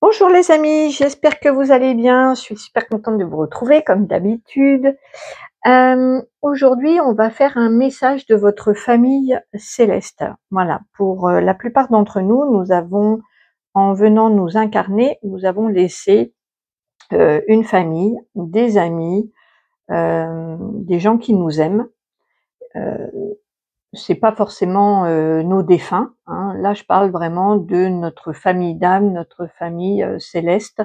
Bonjour les amis, j'espère que vous allez bien. Je suis super contente de vous retrouver comme d'habitude. Aujourd'hui, on va faire un message de votre famille céleste. Voilà, pour la plupart d'entre nous, nous avons, en venant nous incarner, nous avons laissé une famille, des amis, des gens qui nous aiment. C'est pas forcément nos défunts, hein. Là, je parle vraiment de notre famille d'âme, notre famille céleste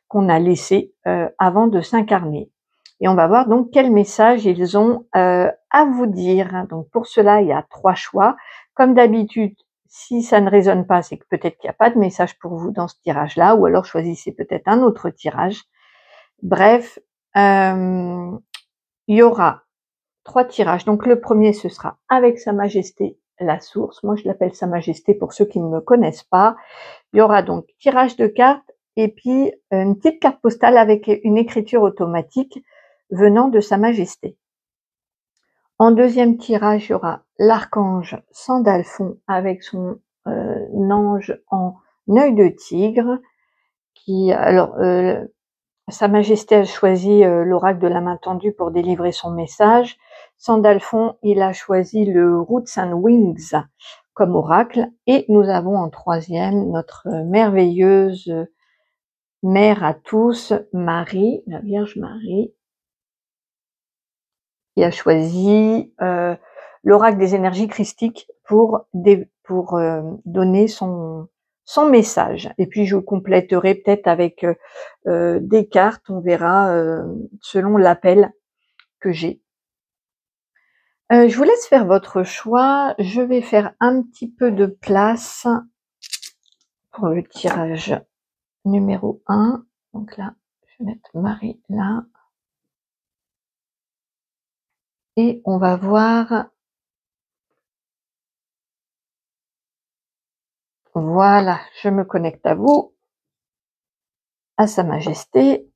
qu'on a laissé avant de s'incarner. Et on va voir donc quel message ils ont à vous dire. Donc pour cela, il y a 3 choix. Comme d'habitude, si ça ne résonne pas, c'est que peut-être qu'il n'y a pas de message pour vous dans ce tirage-là, ou alors choisissez peut-être un autre tirage. Bref, il y aura 3 tirages. Donc le premier, ce sera avec Sa Majesté la Source. Moi, je l'appelle Sa Majesté pour ceux qui ne me connaissent pas. Il y aura donc tirage de cartes et puis une petite carte postale avec une écriture automatique venant de Sa Majesté. En deuxième tirage, il y aura l'archange Sandalphon avec son ange en œil de tigre. Sa Majesté a choisi l'oracle de la main tendue pour délivrer son message. Sandalphon, il a choisi le Roots and Wings comme oracle. Et nous avons en troisième notre merveilleuse mère à tous, Marie, la Vierge Marie, qui a choisi l'oracle des énergies christiques pour donner son message. Et puis je vous compléterai peut-être avec des cartes, on verra selon l'appel que j'ai. Je vous laisse faire votre choix. Je vais faire un petit peu de place pour le tirage numéro 1. Donc là, je vais mettre Marie là. Et on va voir. Voilà, je me connecte à vous, à Sa Majesté,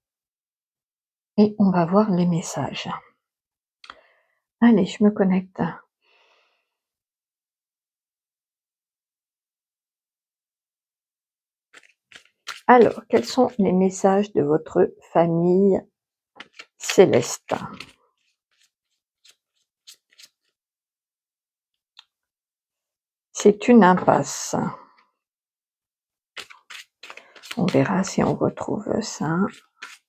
et on va voir les messages. Allez, je me connecte. Alors, quels sont les messages de votre famille céleste? C'est une impasse. On verra si on retrouve ça.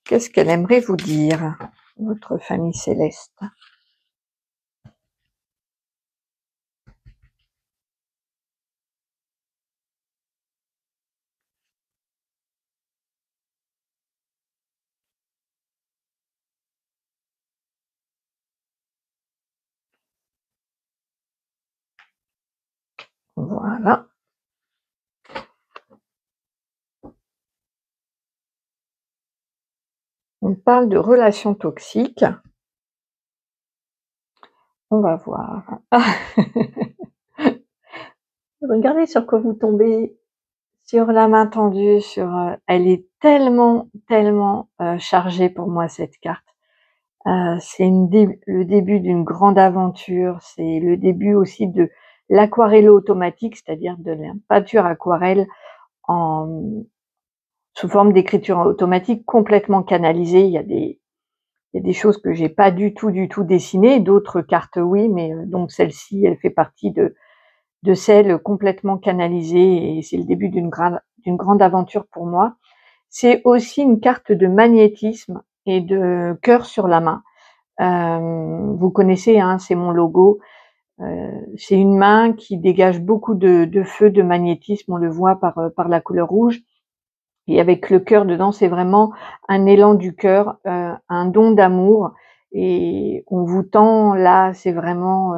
Qu'est-ce qu'elle aimerait vous dire, votre famille céleste? Voilà. On parle de relations toxiques. On va voir. Regardez sur quoi vous tombez. Sur la main tendue, elle est tellement chargée pour moi cette carte. C'est le début d'une grande aventure, c'est le début aussi de l'aquarello automatique, c'est-à-dire de la peinture aquarelle sous forme d'écriture automatique complètement canalisée. Il y a des choses que j'ai pas du tout dessinées, d'autres cartes oui, mais donc celle-ci, elle fait partie de celles complètement canalisées, et c'est le début d'une grande aventure pour moi. C'est aussi une carte de magnétisme et de cœur sur la main. Vous connaissez, hein, c'est mon logo. C'est une main qui dégage beaucoup de feu, de magnétisme, on le voit par la couleur rouge. Et avec le cœur dedans, c'est vraiment un élan du cœur, un don d'amour. Et on vous tend là, c'est vraiment...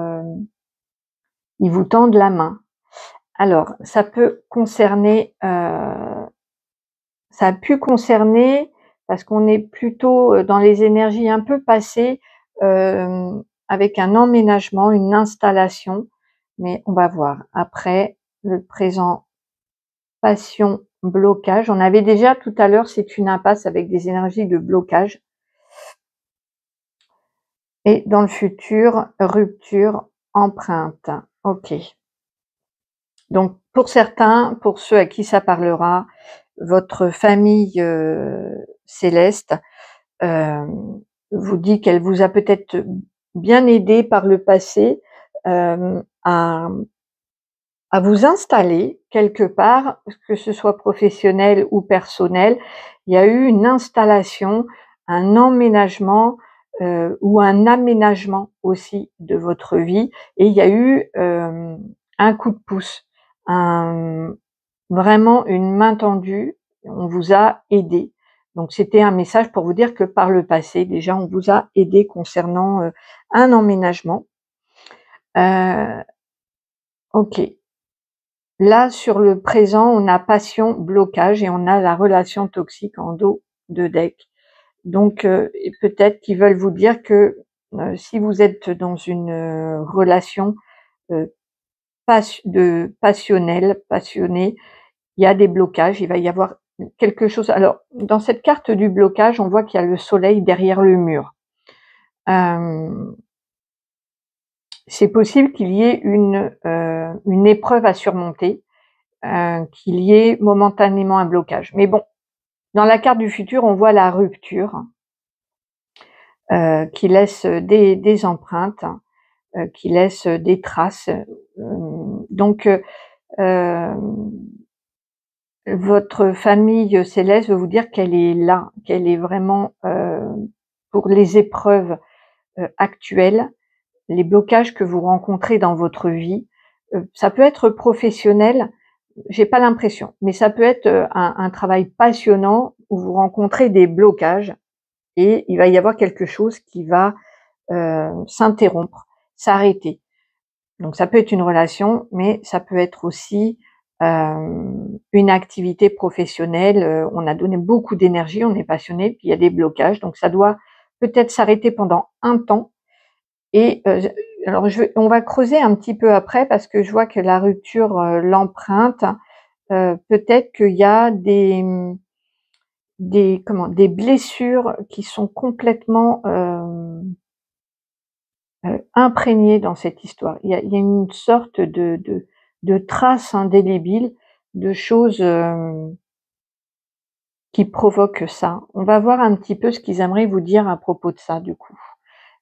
ils vous tendent la main. Alors, ça peut concerner... ça a pu concerner, parce qu'on est plutôt dans les énergies un peu passées, avec un emménagement, une installation, mais on va voir. Après, le présent, passion, blocage. On avait déjà tout à l'heure, c'est une impasse avec des énergies de blocage. Et dans le futur, rupture, empreinte. Ok. Donc pour certains, pour ceux à qui ça parlera, votre famille céleste vous dit qu'elle vous a peut-être bien aidé par le passé à vous installer quelque part, que ce soit professionnel ou personnel. Il y a eu une installation, un emménagement ou un aménagement aussi de votre vie, et il y a eu un coup de pouce, vraiment une main tendue, on vous a aidé. Donc c'était un message pour vous dire que par le passé, déjà, on vous a aidé concernant un emménagement. Ok. Là, sur le présent, on a passion, blocage, et on a la relation toxique en dos de deck. Donc, peut-être qu'ils veulent vous dire que si vous êtes dans une relation passionnelle, passionnée, il y a des blocages, il va y avoir quelque chose. Alors, dans cette carte du blocage, on voit qu'il y a le soleil derrière le mur. C'est possible qu'il y ait une épreuve à surmonter, qu'il y ait momentanément un blocage. Mais bon, dans la carte du futur, on voit la rupture qui laisse des empreintes, qui laisse des traces. Donc, votre famille céleste veut vous dire qu'elle est là, qu'elle est vraiment pour les épreuves actuelles, les blocages que vous rencontrez dans votre vie. Ça peut être professionnel, j'ai pas l'impression, mais ça peut être un travail passionnant où vous rencontrez des blocages et il va y avoir quelque chose qui va s'interrompre, s'arrêter. Donc ça peut être une relation, mais ça peut être aussi une activité professionnelle. On a donné beaucoup d'énergie, on est passionné, puis il y a des blocages, donc ça doit peut-être s'arrêter pendant un temps. Et alors on va creuser un petit peu après parce que je vois que la rupture l'empreinte. Peut-être qu'il y a des blessures qui sont complètement imprégnées dans cette histoire. Il y a une sorte de trace indélébile, de choses qui provoquent ça. On va voir un petit peu ce qu'ils aimeraient vous dire à propos de ça, du coup.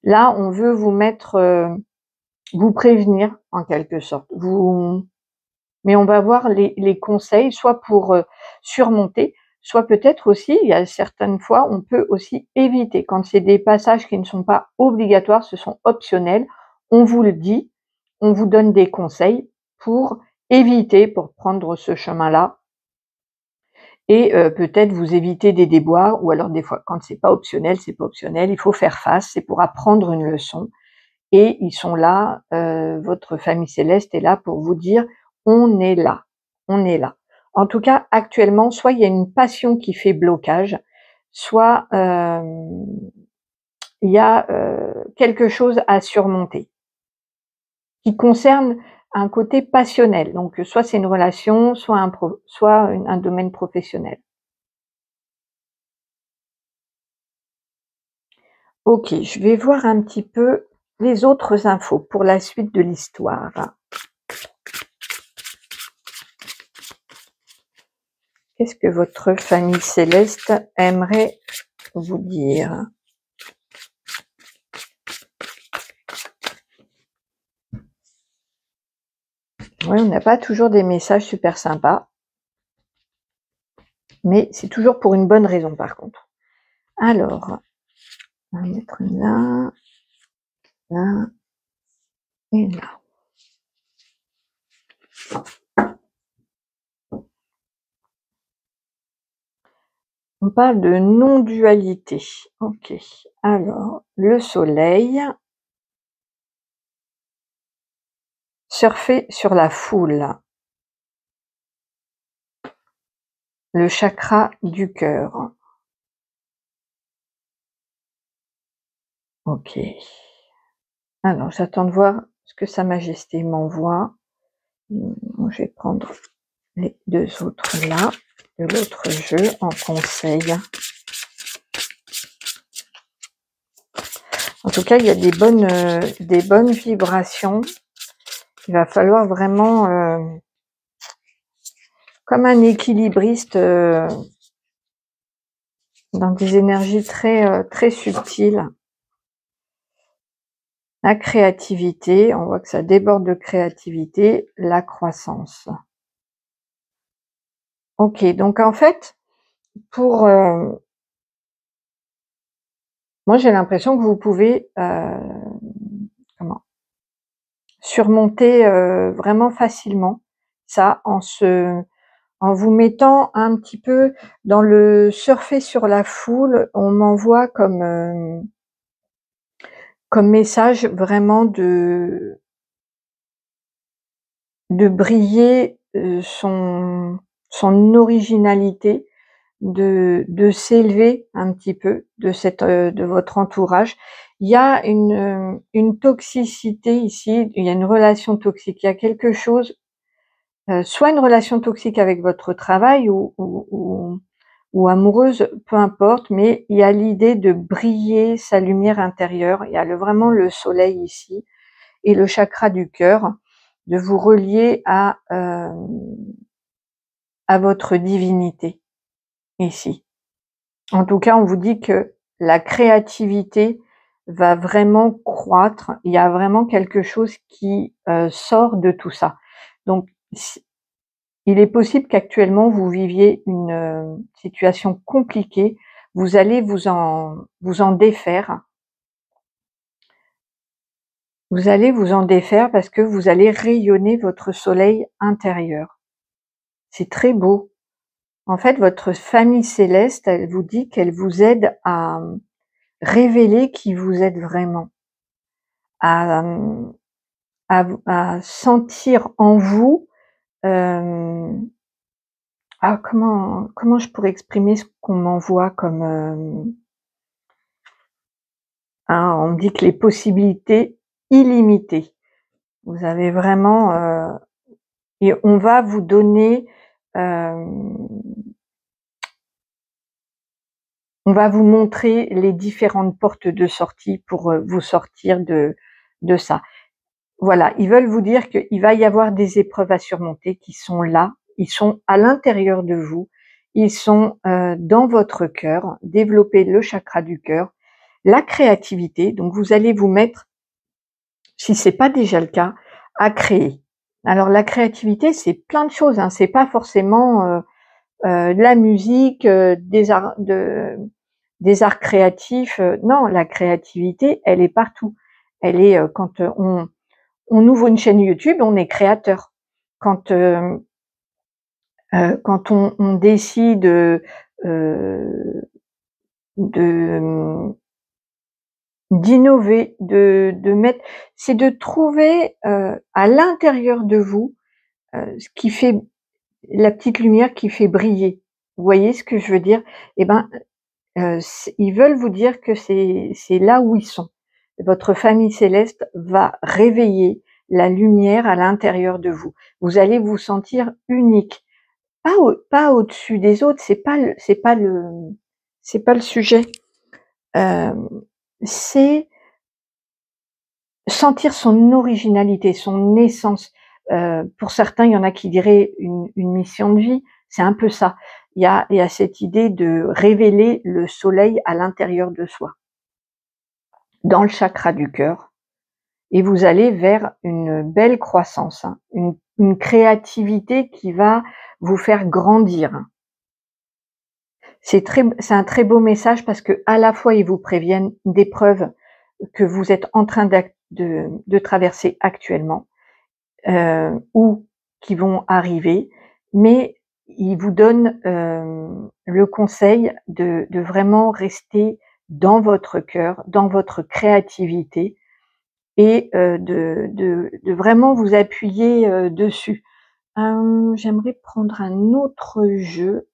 Là, on veut vous mettre, vous prévenir, en quelque sorte. Mais on va voir les conseils, soit pour surmonter, soit peut-être aussi, il y a certaines fois, on peut aussi éviter. Quand c'est des passages qui ne sont pas obligatoires, ce sont optionnels, on vous le dit, on vous donne des conseils pour éviter, pour prendre ce chemin-là, et peut-être vous éviter des déboires, ou alors des fois, quand c'est pas optionnel, c'est pas optionnel, il faut faire face, c'est pour apprendre une leçon. Et ils sont là, votre famille céleste est là pour vous dire: «On est là, on est là». En tout cas, actuellement, soit il y a une passion qui fait blocage, soit, il y a, quelque chose à surmonter, qui concerne un côté passionnel. Donc, soit c'est une relation, soit un domaine professionnel. OK, je vais voir un petit peu les autres infos pour la suite de l'histoire. Qu'est-ce que votre famille céleste aimerait vous dire? Oui, on n'a pas toujours des messages super sympas, mais c'est toujours pour une bonne raison par contre. Alors, on va mettre là, là et là. On parle de non-dualité. Ok. Alors, le soleil. Surfer sur la foule. Le chakra du cœur. Ok. Alors, j'attends de voir ce que Sa Majesté m'envoie. Je vais prendre les deux autres là, de l'autre jeu en conseil. En tout cas, il y a des bonnes vibrations. Il va falloir vraiment comme un équilibriste dans des énergies très subtiles. La créativité, on voit que ça déborde de créativité, la croissance. Ok, donc en fait, pour moi j'ai l'impression que vous pouvez surmonter vraiment facilement ça en vous mettant un petit peu dans le surfer sur la foule. On m'envoie comme message vraiment de briller son originalité, de s'élever un petit peu de votre entourage. Il y a une toxicité ici, il y a une relation toxique, il y a quelque chose, soit une relation toxique avec votre travail ou amoureuse, peu importe, mais il y a l'idée de briller sa lumière intérieure. Il y a vraiment le soleil ici et le chakra du cœur, de vous relier à votre divinité ici. En tout cas, on vous dit que la créativité va vraiment croître. Il y a vraiment quelque chose qui sort de tout ça. Donc, il est possible qu'actuellement vous viviez une situation compliquée. Vous allez vous en défaire. Vous allez vous en défaire parce que vous allez rayonner votre soleil intérieur. C'est très beau. En fait, votre famille céleste, elle vous dit qu'elle vous aide à révéler qui vous êtes vraiment, à, à sentir en vous, comment je pourrais exprimer ce qu'on m'envoie comme, on me dit que les possibilités illimitées. Vous avez vraiment, et on va vous donner, on va vous montrer les différentes portes de sortie pour vous sortir de ça. Voilà, ils veulent vous dire qu'il va y avoir des épreuves à surmonter qui sont là, ils sont à l'intérieur de vous, ils sont dans votre cœur. Développer le chakra du cœur, la créativité. Donc vous allez vous mettre, si c'est pas déjà le cas, à créer. Alors la créativité, c'est plein de choses, hein. C'est pas forcément de la musique, des arts créatifs. Non, la créativité, elle est partout. Elle est quand on ouvre une chaîne YouTube, on est créateur. Quand on décide d'innover, de mettre, c'est de trouver à l'intérieur de vous ce qui fait la petite lumière qui fait briller. Vous voyez ce que je veux dire? Eh ben, ils veulent vous dire que c'est là où ils sont. Votre famille céleste va réveiller la lumière à l'intérieur de vous. Vous allez vous sentir unique, pas au-dessus des autres. C'est pas le sujet. C'est sentir son originalité, son essence. Pour certains, il y en a qui diraient une mission de vie. C'est un peu ça. Il y a cette idée de révéler le soleil à l'intérieur de soi, dans le chakra du cœur, et vous allez vers une belle croissance, hein, une créativité qui va vous faire grandir. C'est un très beau message parce que à la fois ils vous préviennent d'épreuves que vous êtes en train de traverser actuellement, ou qui vont arriver, mais ils vous donnent le conseil de vraiment rester dans votre cœur, dans votre créativité, et de vraiment vous appuyer dessus. J'aimerais prendre un autre jeu.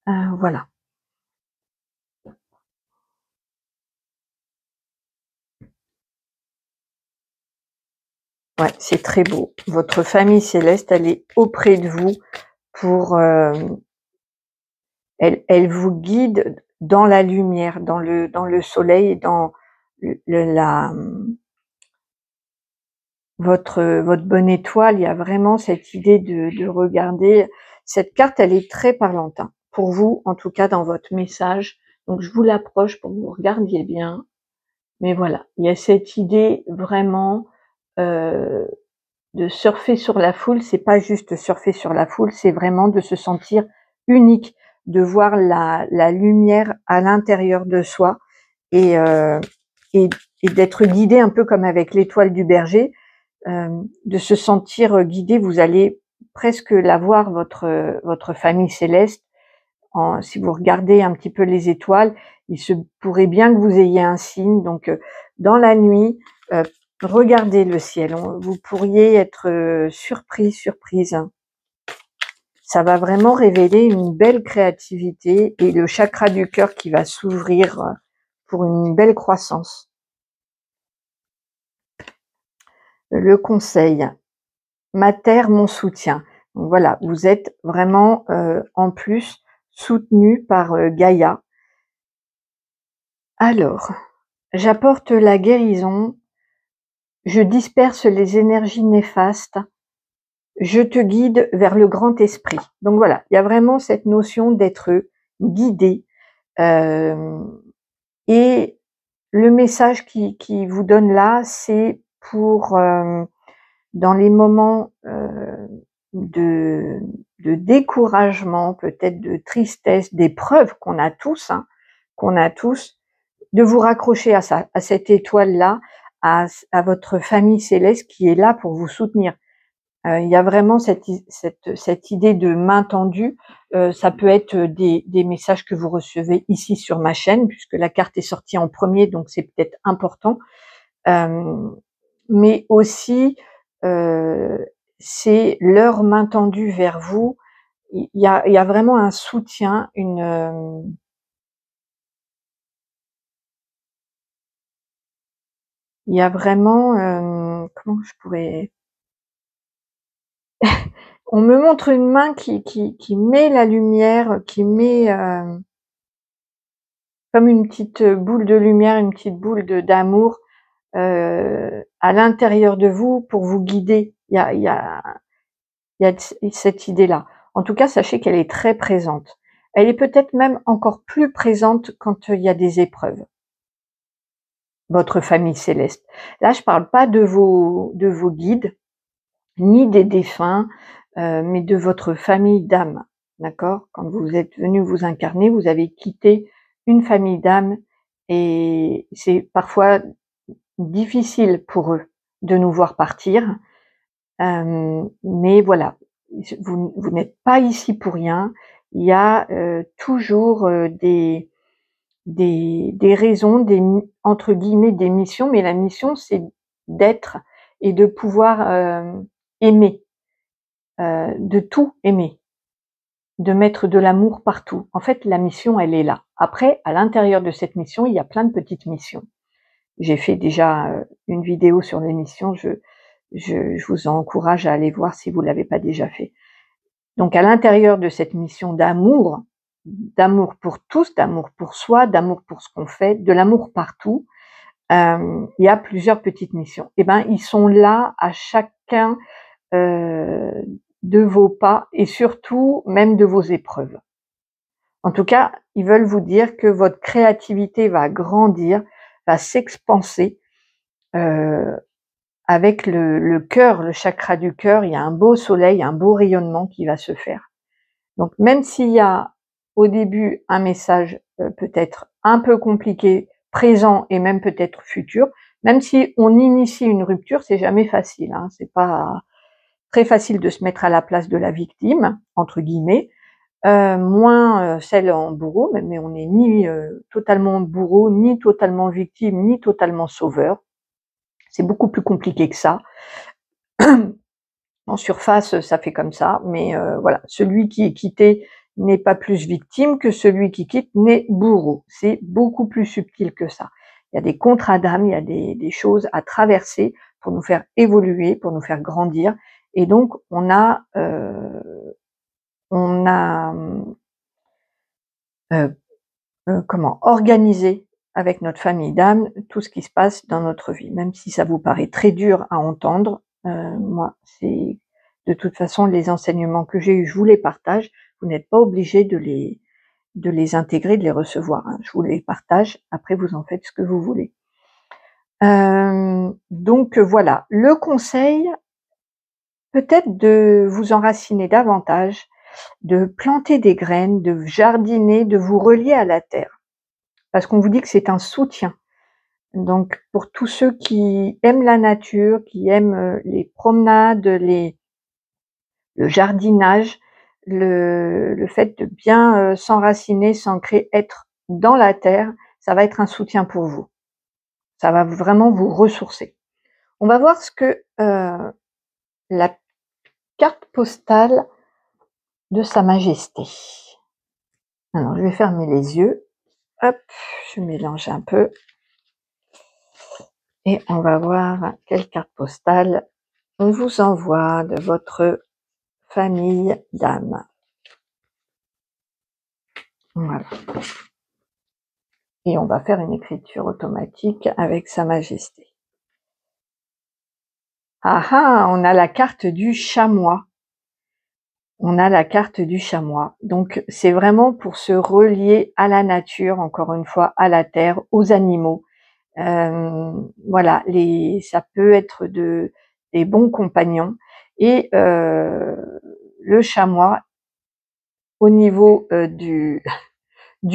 Voilà. Ouais, c'est très beau. Votre famille céleste, elle est auprès de vous pour, elle vous guide dans la lumière, dans le soleil, dans la votre bonne étoile. Il y a vraiment cette idée de regarder. Cette carte, elle est très parlante, hein, pour vous, en tout cas dans votre message. Donc je vous l'approche pour que vous regardiez bien. Mais voilà, il y a cette idée vraiment de surfer sur la foule. C'est pas juste surfer sur la foule, c'est vraiment de se sentir unique, de voir la lumière à l'intérieur de soi et, et, et d'être guidé un peu comme avec l'étoile du berger, de se sentir guidé. Vous allez presque la voir, votre famille céleste. Si vous regardez un petit peu les étoiles, il se pourrait bien que vous ayez un signe. Donc, dans la nuit, regardez le ciel. Vous pourriez être surprise. Ça va vraiment révéler une belle créativité et le chakra du cœur qui va s'ouvrir pour une belle croissance. Le conseil, ma terre, mon soutien. Donc voilà, vous êtes vraiment en plus soutenu par Gaïa. Alors, j'apporte la guérison, je disperse les énergies néfastes, je te guide vers le grand esprit. Donc voilà, il y a vraiment cette notion d'être guidé. Et le message qui vous donne là, c'est pour dans les moments de découragement, peut-être de tristesse, d'épreuve qu'on a tous, de vous raccrocher à ça, à cette étoile-là, à votre famille céleste qui est là pour vous soutenir. Il y a vraiment cette idée de main tendue. Ça peut être des messages que vous recevez ici sur ma chaîne, puisque la carte est sortie en premier, donc c'est peut-être important. Mais aussi, c'est leur main tendue vers vous. Il y a vraiment un soutien, il y a vraiment, comment je pourrais... On me montre une main qui met la lumière, qui met comme une petite boule de lumière, une petite boule d'amour à l'intérieur de vous pour vous guider. Il y a cette idée-là. En tout cas, sachez qu'elle est très présente. Elle est peut-être même encore plus présente quand il y a des épreuves. Votre famille céleste. Là, je parle pas de vos guides, ni des défunts, mais de votre famille d'âme. D'accord? Quand vous êtes venu vous incarner, vous avez quitté une famille d'âme et c'est parfois difficile pour eux de nous voir partir. Mais voilà, vous n'êtes pas ici pour rien. Il y a toujours des raisons, entre guillemets, des missions, mais la mission, c'est d'être et de pouvoir aimer, de tout aimer, de mettre de l'amour partout. En fait, la mission, elle est là. Après, à l'intérieur de cette mission, il y a plein de petites missions. J'ai fait déjà une vidéo sur les missions, je vous encourage à aller voir si vous ne l'avez pas déjà fait. Donc à l'intérieur de cette mission d'amour pour tous, d'amour pour soi, d'amour pour ce qu'on fait, de l'amour partout, il y a plusieurs petites missions. Et ben ils sont là à chacun de vos pas et surtout même de vos épreuves. En tout cas, ils veulent vous dire que votre créativité va grandir, va s'expanser. Avec le cœur, le chakra du cœur, il y a un beau soleil, un beau rayonnement qui va se faire. Donc même s'il y a au début un message peut-être un peu compliqué, présent et même peut-être futur, même si on initie une rupture, c'est jamais facile, hein, c'est pas très facile de se mettre à la place de la victime, entre guillemets, moins celle en bourreau, mais on n'est ni totalement bourreau, ni totalement victime, ni totalement sauveur. C'est beaucoup plus compliqué que ça. En surface, ça fait comme ça, mais voilà, celui qui est quitté n'est pas plus victime que celui qui quitte n'est bourreau. C'est beaucoup plus subtil que ça. Il y a des contrats d'âme, il y a des choses à traverser pour nous faire évoluer, pour nous faire grandir. Et donc, on a comment organiser avec notre famille d'âme tout ce qui se passe dans notre vie. Même si ça vous paraît très dur à entendre, Moi, c'est de toute façon les enseignements que j'ai eus, je vous les partage. Vous n'êtes pas obligés de les intégrer, de les recevoir, hein. Je vous les partage, après vous en faites ce que vous voulez. Donc voilà, le conseil, peut-être de vous enraciner davantage, de planter des graines, de jardiner, de vous relier à la terre. Parce qu'on vous dit que c'est un soutien. Donc pour tous ceux qui aiment la nature, qui aiment, les promenades, le jardinage, le fait de bien, s'enraciner, s'ancrer, être dans la terre, ça va être un soutien pour vous. Ça va vraiment vous ressourcer. On va voir ce que, la carte postale de Sa Majesté. Alors je vais fermer les yeux, hop, je mélange un peu et on va voir quelle carte postale on vous envoie de votre famille d'âme. Voilà. Et on va faire une écriture automatique avec Sa Majesté. Ah ah, on a la carte du chamois. On a la carte du chamois. Donc c'est vraiment pour se relier à la nature, encore une fois, à la terre, aux animaux. Voilà, ça peut être des bons compagnons. Et le chamois, au niveau du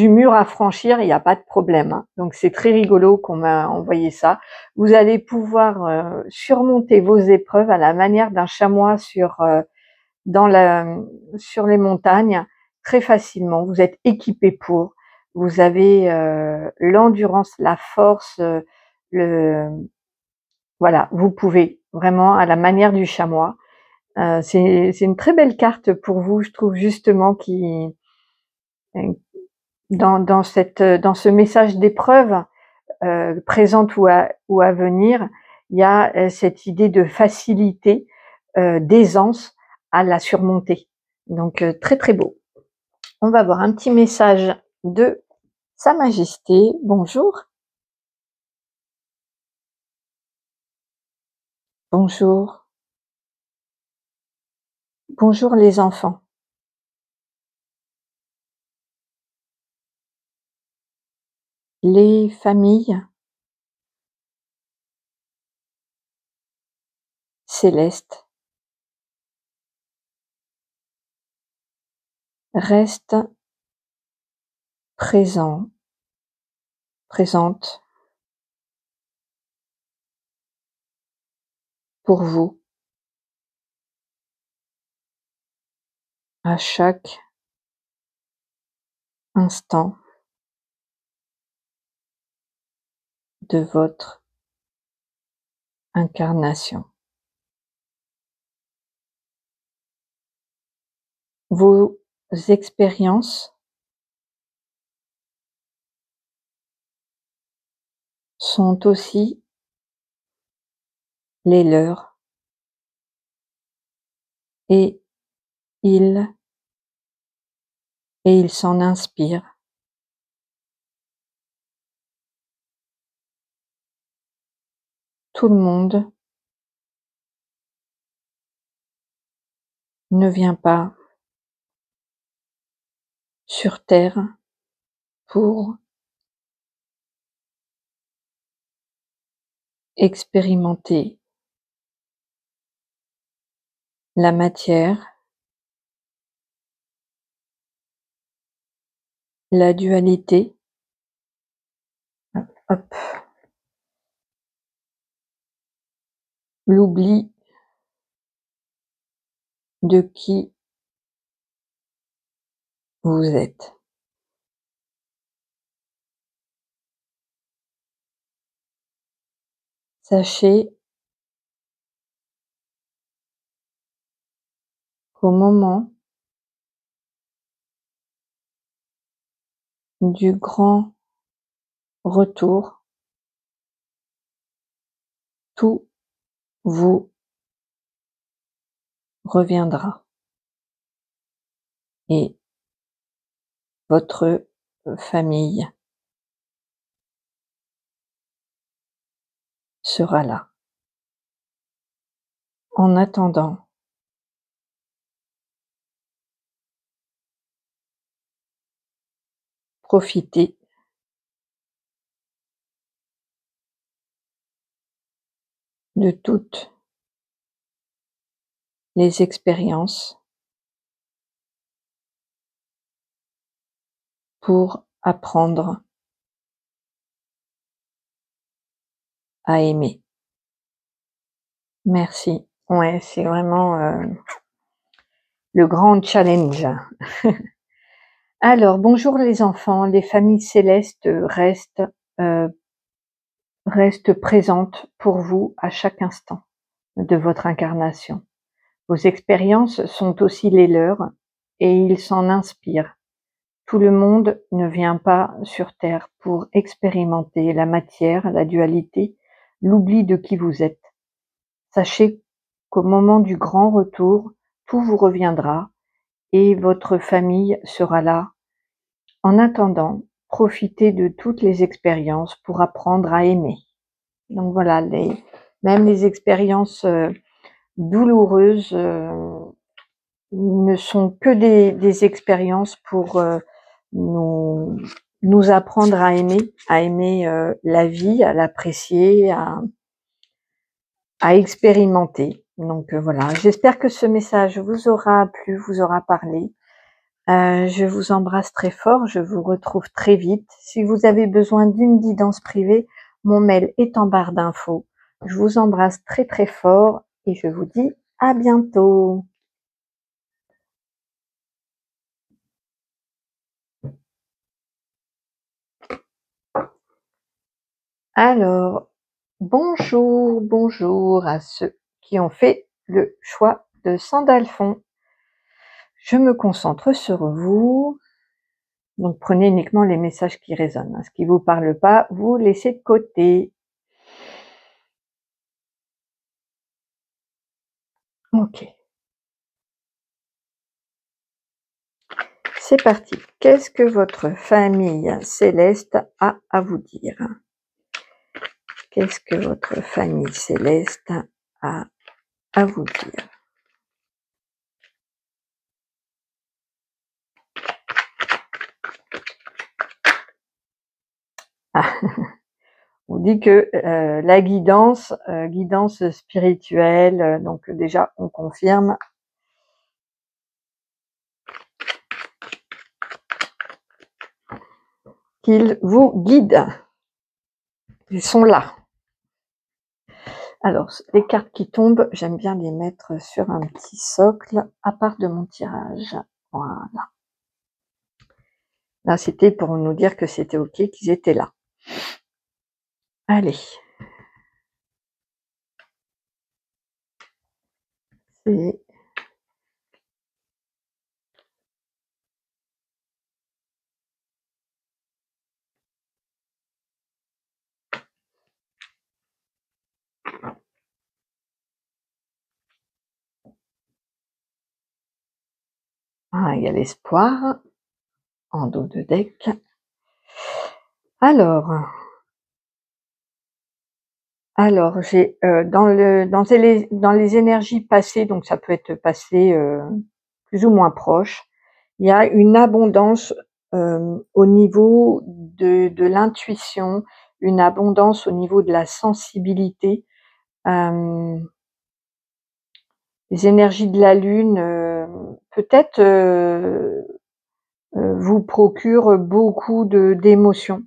mur à franchir, il n'y a pas de problème, hein. Donc c'est très rigolo qu'on m'a envoyé ça. Vous allez pouvoir surmonter vos épreuves à la manière d'un chamois sur les montagnes très facilement. Vous êtes équipé pour. Vous avez l'endurance, la force, voilà, vous pouvez vraiment à la manière du chamois. C'est une très belle carte pour vous, je trouve justement qui dans ce message d'épreuve présente ou à venir, il y a cette idée de facilité, d'aisance à la surmonter. Donc très très beau. On va voir un petit message de Sa Majesté. Bonjour. Bonjour. Bonjour les enfants. Les familles célestes restent présentes pour vous à chaque instant de votre incarnation. Vos expériences sont aussi les leurs et ils s'en inspirent. Tout le monde ne vient pas sur terre pour expérimenter la matière, la dualité, hop, l'oubli de qui vous êtes. Sachez qu'au moment du grand retour, tout vous reviendra et votre famille sera là. En attendant, profitez de toutes les expériences pour apprendre à aimer. Merci. Ouais, c'est vraiment le grand challenge. Alors, bonjour les enfants, les familles célestes euh, restent présentes pour vous à chaque instant de votre incarnation. Vos expériences sont aussi les leurs et ils s'en inspirent. Tout le monde ne vient pas sur Terre pour expérimenter la matière, la dualité, l'oubli de qui vous êtes. Sachez qu'au moment du grand retour, tout vous reviendra et votre famille sera là. En attendant, profitez de toutes les expériences pour apprendre à aimer. Donc voilà, même les expériences douloureuses ne sont que des expériences pour nous apprendre à aimer la vie, à l'apprécier, à expérimenter. Donc voilà, j'espère que ce message vous aura plu, vous aura parlé. Je vous embrasse très fort, je vous retrouve très vite. Si vous avez besoin d'une guidance privée, mon mail est en barre d'infos. Je vous embrasse très très fort et je vous dis à bientôt. Alors, bonjour à ceux qui ont fait le choix de Sandalphon. Je me concentre sur vous. Donc prenez uniquement les messages qui résonnent. Ce qui vous parle pas, vous laissez de côté. Ok. C'est parti. Qu'est-ce que votre famille céleste a à vous dire? Qu'est-ce que votre famille céleste a à vous dire? Ah, on dit que la guidance spirituelle, donc déjà on confirme. Qu'ils vous guident. Ils sont là. Alors, les cartes qui tombent, j'aime bien les mettre sur un petit socle à part de mon tirage. Voilà. Là, c'était pour nous dire que c'était OK, qu'ils étaient là. Allez. C'est... Ah, il y a l'espoir en dos de deck. Alors j'ai dans les énergies passées, donc ça peut être passé plus ou moins proche, il y a une abondance au niveau de l'intuition, une abondance au niveau de la sensibilité. Les énergies de la lune peut-être vous procurent beaucoup d'émotions.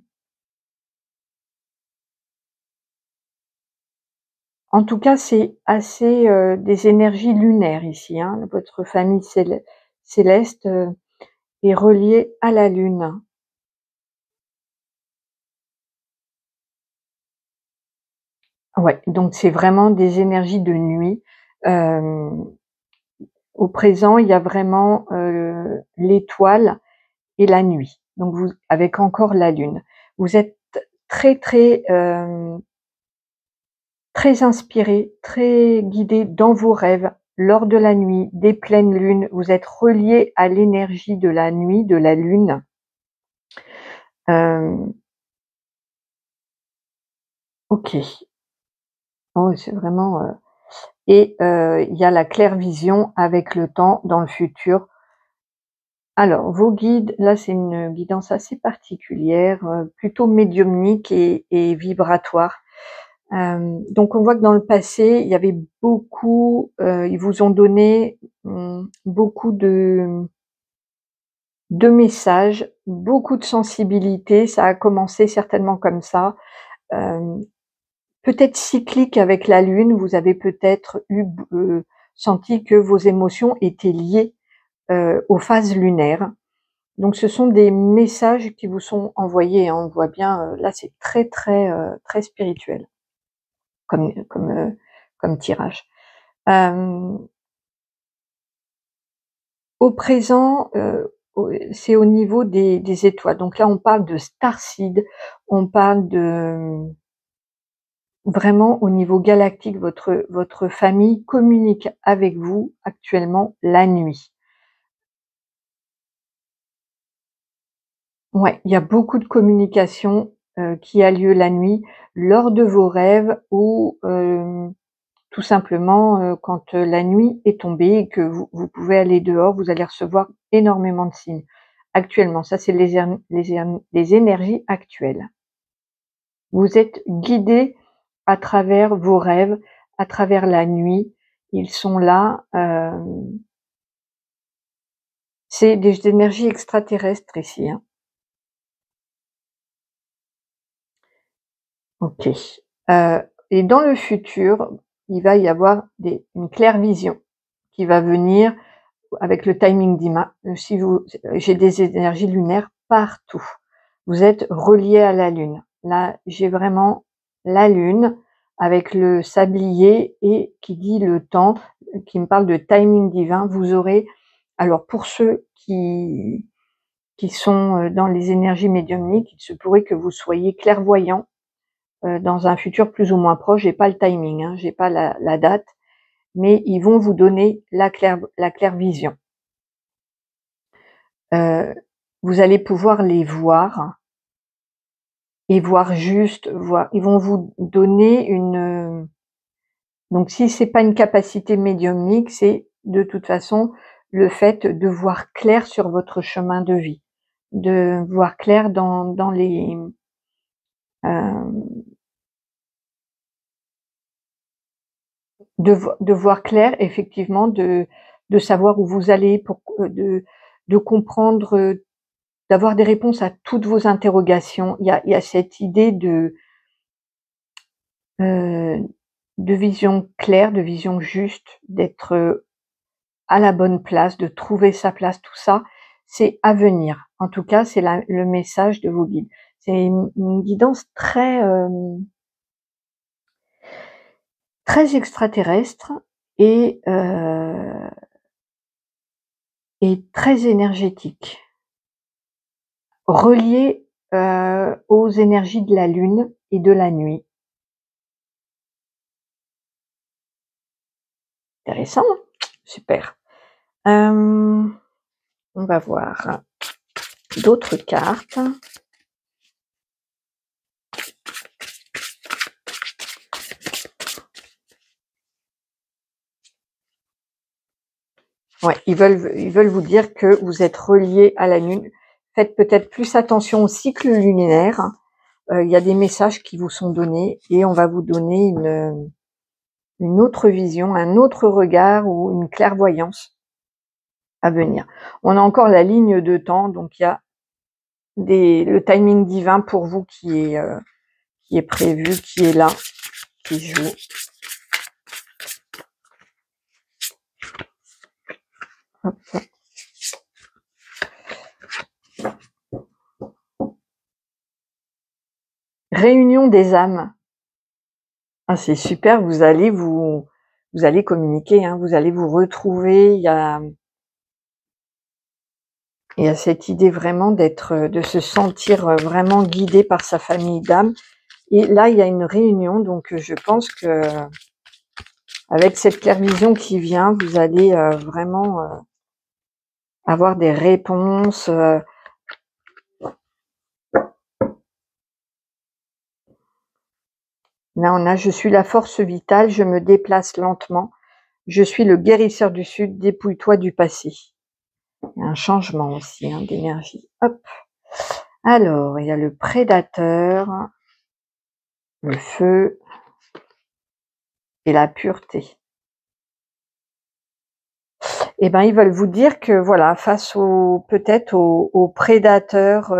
En tout cas, c'est assez des énergies lunaires ici. Hein. Votre famille céleste est reliée à la lune. Ouais, donc c'est vraiment des énergies de nuit. Au présent, il y a vraiment l'étoile et la nuit. Donc vous, avec encore la lune, vous êtes très très inspiré, très guidé dans vos rêves lors de la nuit, des pleines lunes. Vous êtes relié à l'énergie de la nuit, de la lune. Ok. Oh, c'est vraiment et il y a la claire-vision avec le temps dans le futur. Alors, vos guides, là, c'est une guidance assez particulière, plutôt médiumnique et vibratoire. Donc on voit que dans le passé, il y avait beaucoup, ils vous ont donné, beaucoup de messages, beaucoup de sensibilité. Ça a commencé certainement comme ça. Hem, Peut-être cyclique avec la lune, vous avez peut-être senti que vos émotions étaient liées, aux phases lunaires. Donc ce sont des messages qui vous sont envoyés, hein. On voit bien, là c'est très, très, très spirituel comme tirage. Hem, Au présent, c'est au niveau des étoiles. Donc là on parle de starseed, on parle de vraiment au niveau galactique, votre famille communique avec vous actuellement la nuit. Ouais, il y a beaucoup de communication, qui a lieu la nuit, lors de vos rêves ou, tout simplement, quand, la nuit est tombée et que vous pouvez aller dehors, vous allez recevoir énormément de signes. Actuellement, ça c'est les énergies actuelles. Vous êtes guidé à travers vos rêves, à travers la nuit. Ils sont là, c'est des énergies extraterrestres ici, hein. OK. Et dans le futur, il va y avoir une claire vision qui va venir avec le timing d'Ima. Si vous J'ai des énergies lunaires partout. Vous êtes reliés à la Lune. Là, j'ai vraiment la Lune avec le sablier et qui dit le temps, qui me parle de timing divin. Vous aurez alors pour ceux qui sont, dans les énergies médiumniques, il se pourrait que vous soyez clairvoyants, dans un futur plus ou moins proche. J'ai pas le timing, hein, j'ai pas la date, mais ils vont vous donner la clairvision. Heu, vous allez pouvoir les voir et voir juste, voir ils vont vous donner donc si c'est pas une capacité médiumnique, c'est de toute façon le fait de voir clair sur votre chemin de vie, de voir clair dans les, hem, de voir clair effectivement, de savoir où vous allez pour de comprendre, d'avoir des réponses à toutes vos interrogations. Il y a cette idée heu, de vision claire, de vision juste, d'être, à la bonne place, de trouver sa place, tout ça, c'est à venir. En tout cas, c'est le message de vos guides. C'est une guidance très, très extraterrestre et très énergétique, reliée, aux énergies de la lune et de la nuit. Intéressant, hein? Super. Hem, on va voir d'autres cartes. Ouais, ils veulent vous dire que vous êtes reliés à la lune. Faites peut-être plus attention au cycle lunaire. Il y a des messages qui vous sont donnés et on va vous donner une autre vision, un autre regard ou une clairvoyance à venir. On a encore la ligne de temps, donc il y a le timing divin pour vous qui est prévu, qui est là, qui joue. Hop. Réunion des âmes. Ah, c'est super, vous allez communiquer, hein, vous allez vous retrouver. Il y a cette idée vraiment de se sentir, vraiment guidé par sa famille d'âmes. Et là, il y a une réunion, donc je pense que avec cette clairvision qui vient, vous allez, vraiment, avoir des réponses, Là, on a: je suis la force vitale, je me déplace lentement, je suis le guérisseur du Sud, dépouille-toi du passé. Il y a un changement aussi hein, d'énergie. Hop. Alors, il y a le prédateur, le feu et la pureté. Eh ben, ils veulent vous dire que voilà, face au peut-être aux prédateurs,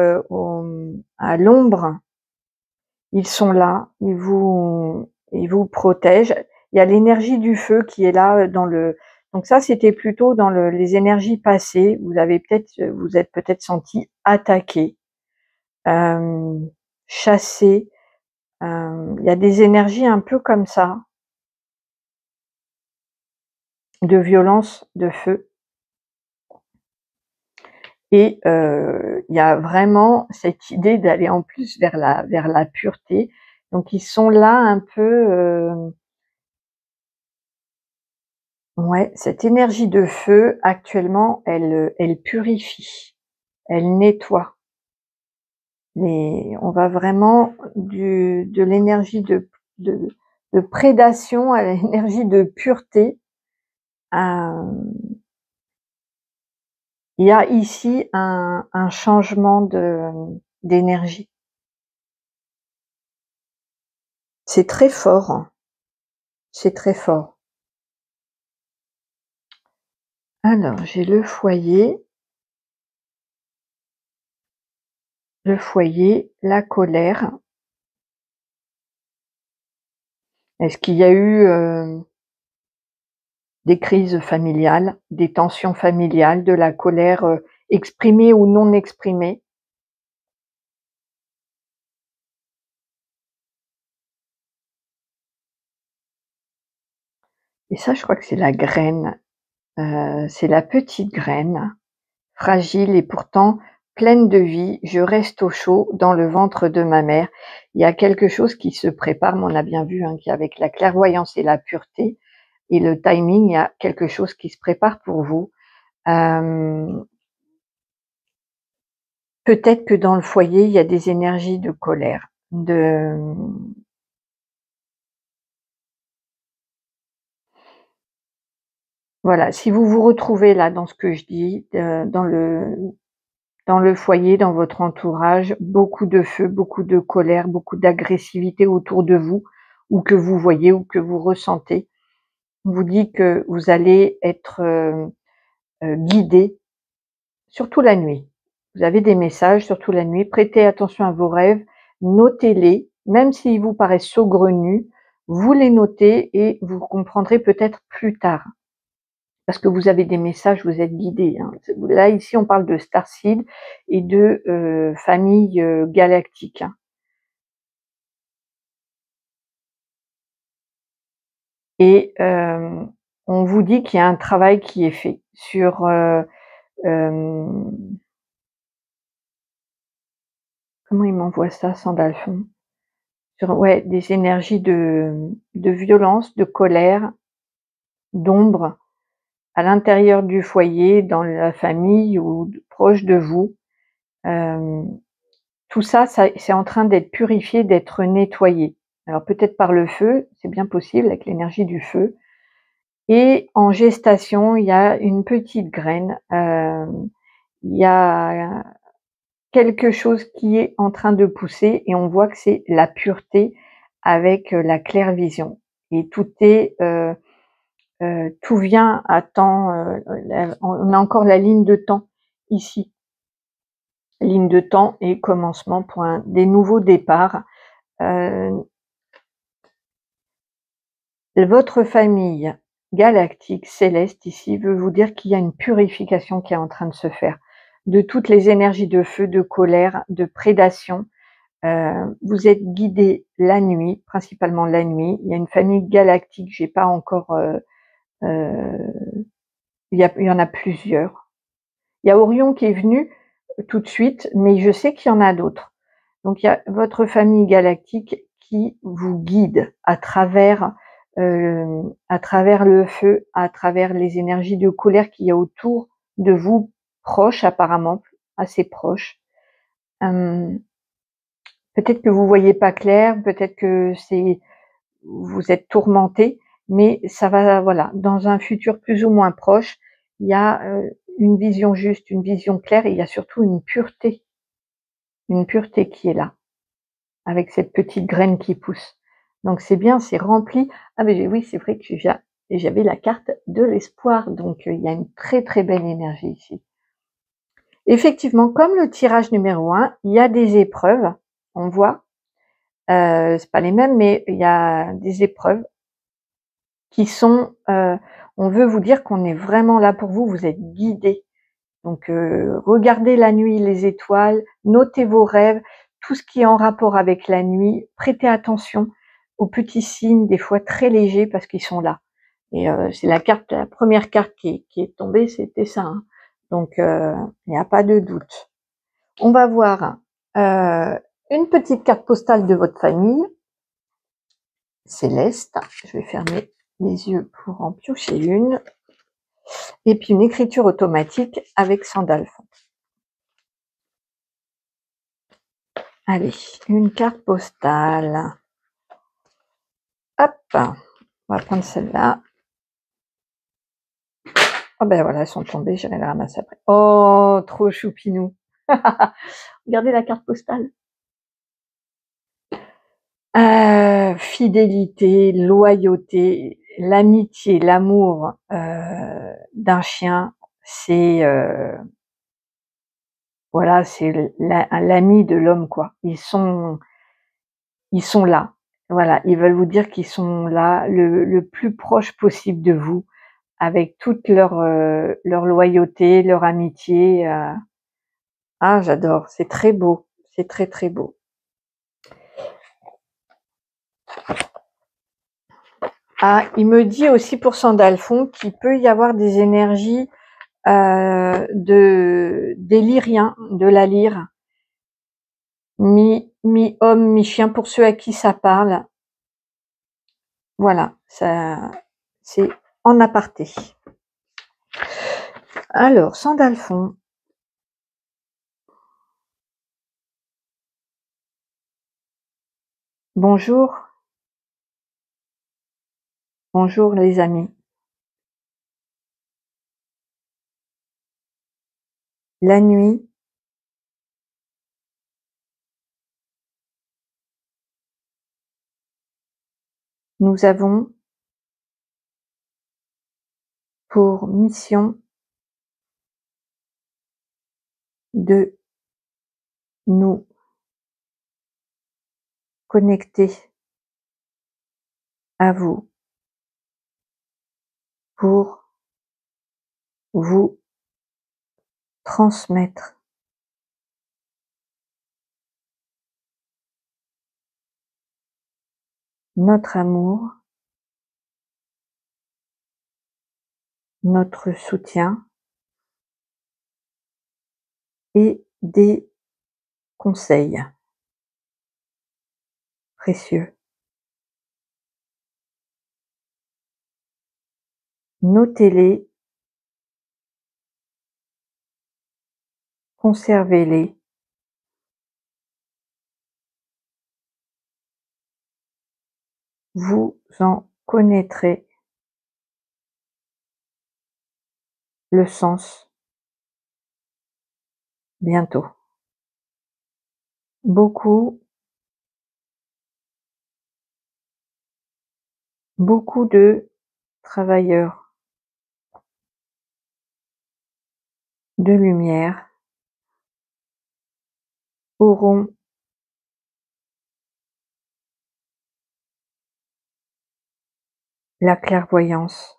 à l'ombre, ils sont là, ils vous protègent. Il y a l'énergie du feu qui est là dans le. Donc ça, c'était plutôt dans les énergies passées. Vous êtes peut-être senti attaqué, euh, chassé. Il y a des énergies un peu comme ça, de violence, de feu. Et il y a vraiment cette idée d'aller en plus vers la pureté. Donc ils sont là un peu, ouais, cette énergie de feu actuellement, elle purifie, elle nettoie. On va vraiment de l'énergie de prédation à l'énergie de pureté. Il y a ici un changement d'énergie. C'est très fort, hein. C'est très fort. Alors, j'ai le foyer, la colère. Est-ce qu'il y a eu des crises familiales, des tensions familiales, de la colère exprimée ou non exprimée? Et ça, je crois que c'est la graine, c'est la petite graine, fragile et pourtant pleine de vie. Je reste au chaud dans le ventre de ma mère. Il y a quelque chose qui se prépare, mais on a bien vu hein, qu'avec la clairvoyance et la pureté et le timing, il y a quelque chose qui se prépare pour vous. Peut-être que dans le foyer, il y a des énergies de colère, voilà, si vous vous retrouvez là dans ce que je dis, dans le foyer, dans votre entourage, beaucoup de feu, beaucoup de colère, beaucoup d'agressivité autour de vous, ou que vous voyez ou que vous ressentez. On vous dit que vous allez être, guidés, surtout la nuit. Vous avez des messages, surtout la nuit. Prêtez attention à vos rêves, notez-les, même s'ils vous paraissent saugrenus, vous les notez et vous comprendrez peut-être plus tard. Parce que vous avez des messages, vous êtes guidés, hein. Là, ici, on parle de starseed et de famille galactique, hein. Et on vous dit qu'il y a un travail qui est fait sur comment il m'envoie ça, Sandalphon? Sur ouais, des énergies de violence, de colère, d'ombre à l'intérieur du foyer, dans la famille ou proche de vous. Euh, Tout ça, c'est en train d'être purifié, d'être nettoyé. Alors peut-être par le feu, c'est bien possible avec l'énergie du feu. Et en gestation, il y a une petite graine, il y a quelque chose qui est en train de pousser et on voit que c'est la pureté avec la claire vision. Et tout vient à temps, on a encore la ligne de temps ici. Ligne de temps et commencement pour des nouveaux départs. Votre famille galactique, céleste, ici, veut vous dire qu'il y a une purification qui est en train de se faire de toutes les énergies de feu, de colère, de prédation. Vous êtes guidés la nuit, principalement la nuit. Il y a une famille galactique, j'ai pas encore... il y en a plusieurs. Il y a Orion qui est venu tout de suite, mais je sais qu'il y en a d'autres. Donc il y a votre famille galactique qui vous guide à travers le feu, à travers les énergies de colère qu'il y a autour de vous, proches apparemment, assez proches. Peut-être que vous voyez pas clair, peut-être que c'est vous êtes tourmenté, mais ça va, voilà, dans un futur plus ou moins proche, il y a une vision juste, une vision claire, et il y a surtout une pureté qui est là, avec cette petite graine qui pousse. Donc c'est bien, c'est rempli. Ah mais oui, c'est vrai que j'avais la carte de l'espoir, donc il y a une très très belle énergie ici. Effectivement, comme le tirage numéro 1, il y a des épreuves, on voit, c'est pas les mêmes, mais il y a des épreuves qui sont, on veut vous dire qu'on est vraiment là pour vous, vous êtes guidés. Donc regardez la nuit, les étoiles, notez vos rêves, tout ce qui est en rapport avec la nuit, prêtez attention aux petits signes, des fois très légers, parce qu'ils sont là. Et c'est la première carte qui est tombée, c'était ça, hein. Donc il n'y a pas de doute. On va voir une petite carte postale de votre famille, Céleste. Je vais fermer les yeux pour en piocher une. Et puis une écriture automatique avec Sandalphon. Allez, une carte postale. Hop, on va prendre celle-là. Oh ben voilà, elles sont tombées, j'irai les ramasser après. Oh, trop choupinou. Regardez la carte postale. Fidélité, loyauté, l'amitié, l'amour d'un chien, c'est voilà, c'est l'ami de l'homme, quoi. Ils sont là. Voilà, ils veulent vous dire qu'ils sont là, le plus proche possible de vous, avec toute leur loyauté, leur amitié. Ah, j'adore, c'est très beau, c'est très très beau. Ah, il me dit aussi pour Sandalphon qu'il peut y avoir des énergies des lyriens, de la lyre, mi-homme, mi-chien, pour ceux à qui ça parle. Voilà, ça, c'est en aparté. Alors, Sandalphon. Bonjour. Bonjour les amis. La nuit, nous avons pour mission de nous connecter à vous pour vous transmettre notre amour, notre soutien et des conseils précieux. Notez-les, conservez-les, vous en connaîtrez le sens bientôt. Beaucoup de travailleurs de lumière auront la clairvoyance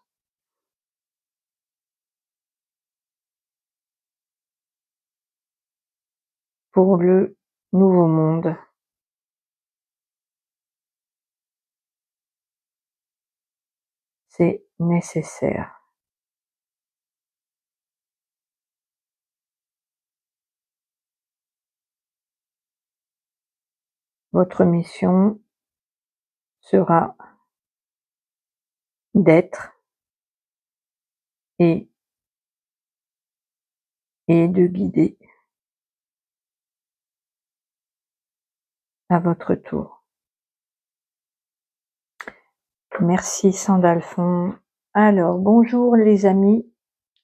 pour le nouveau monde. C'est nécessaire. Votre mission sera d'être et de guider à votre tour. Merci Sandalphon. Alors, bonjour les amis.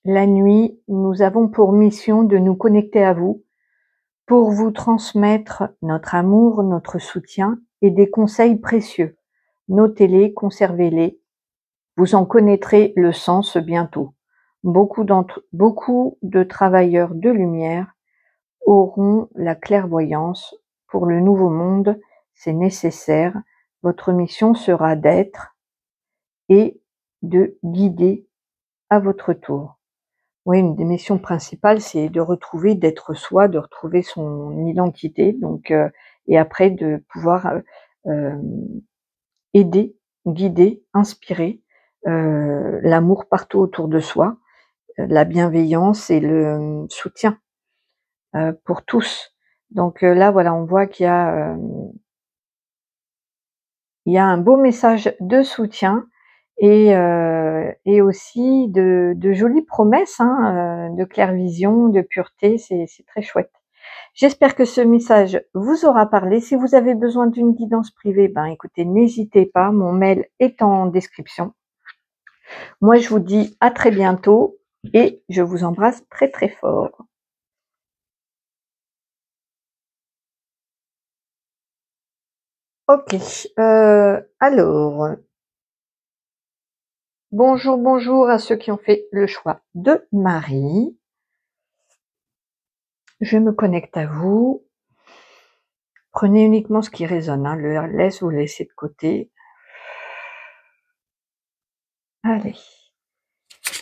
La nuit, nous avons pour mission de nous connecter à vous pour vous transmettre notre amour, notre soutien et des conseils précieux. Notez-les, conservez-les. Vous en connaîtrez le sens bientôt. Beaucoup de travailleurs de lumière auront la clairvoyance. Pour le nouveau monde, c'est nécessaire. Votre mission sera d'être et de guider à votre tour. Oui, une des missions principales, c'est de retrouver, d'être soi, de retrouver son identité, donc et après de pouvoir aider, guider, inspirer l'amour partout autour de soi, la bienveillance et le soutien pour tous. Donc là, voilà, on voit qu'il y a un beau message de soutien et aussi de jolies promesses, hein, de clairvision, de pureté, c'est très chouette. J'espère que ce message vous aura parlé. Si vous avez besoin d'une guidance privée, ben écoutez, n'hésitez pas, mon mail est en description. Moi, je vous dis à très bientôt et je vous embrasse très très fort. Ok, alors, bonjour à ceux qui ont fait le choix de Marie. Je me connecte à vous. Prenez uniquement ce qui résonne, hein, le laisse vous laisser de côté. Allez.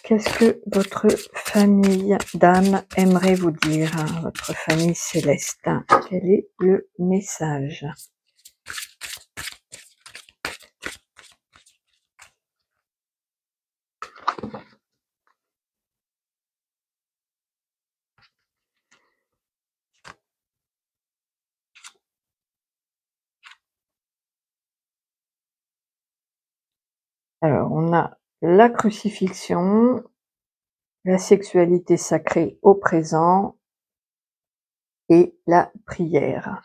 Qu'est-ce que votre famille d'âme aimerait vous dire, hein, votre famille céleste? Quel est le message? Alors, on a la crucifixion, la sexualité sacrée au présent et la prière.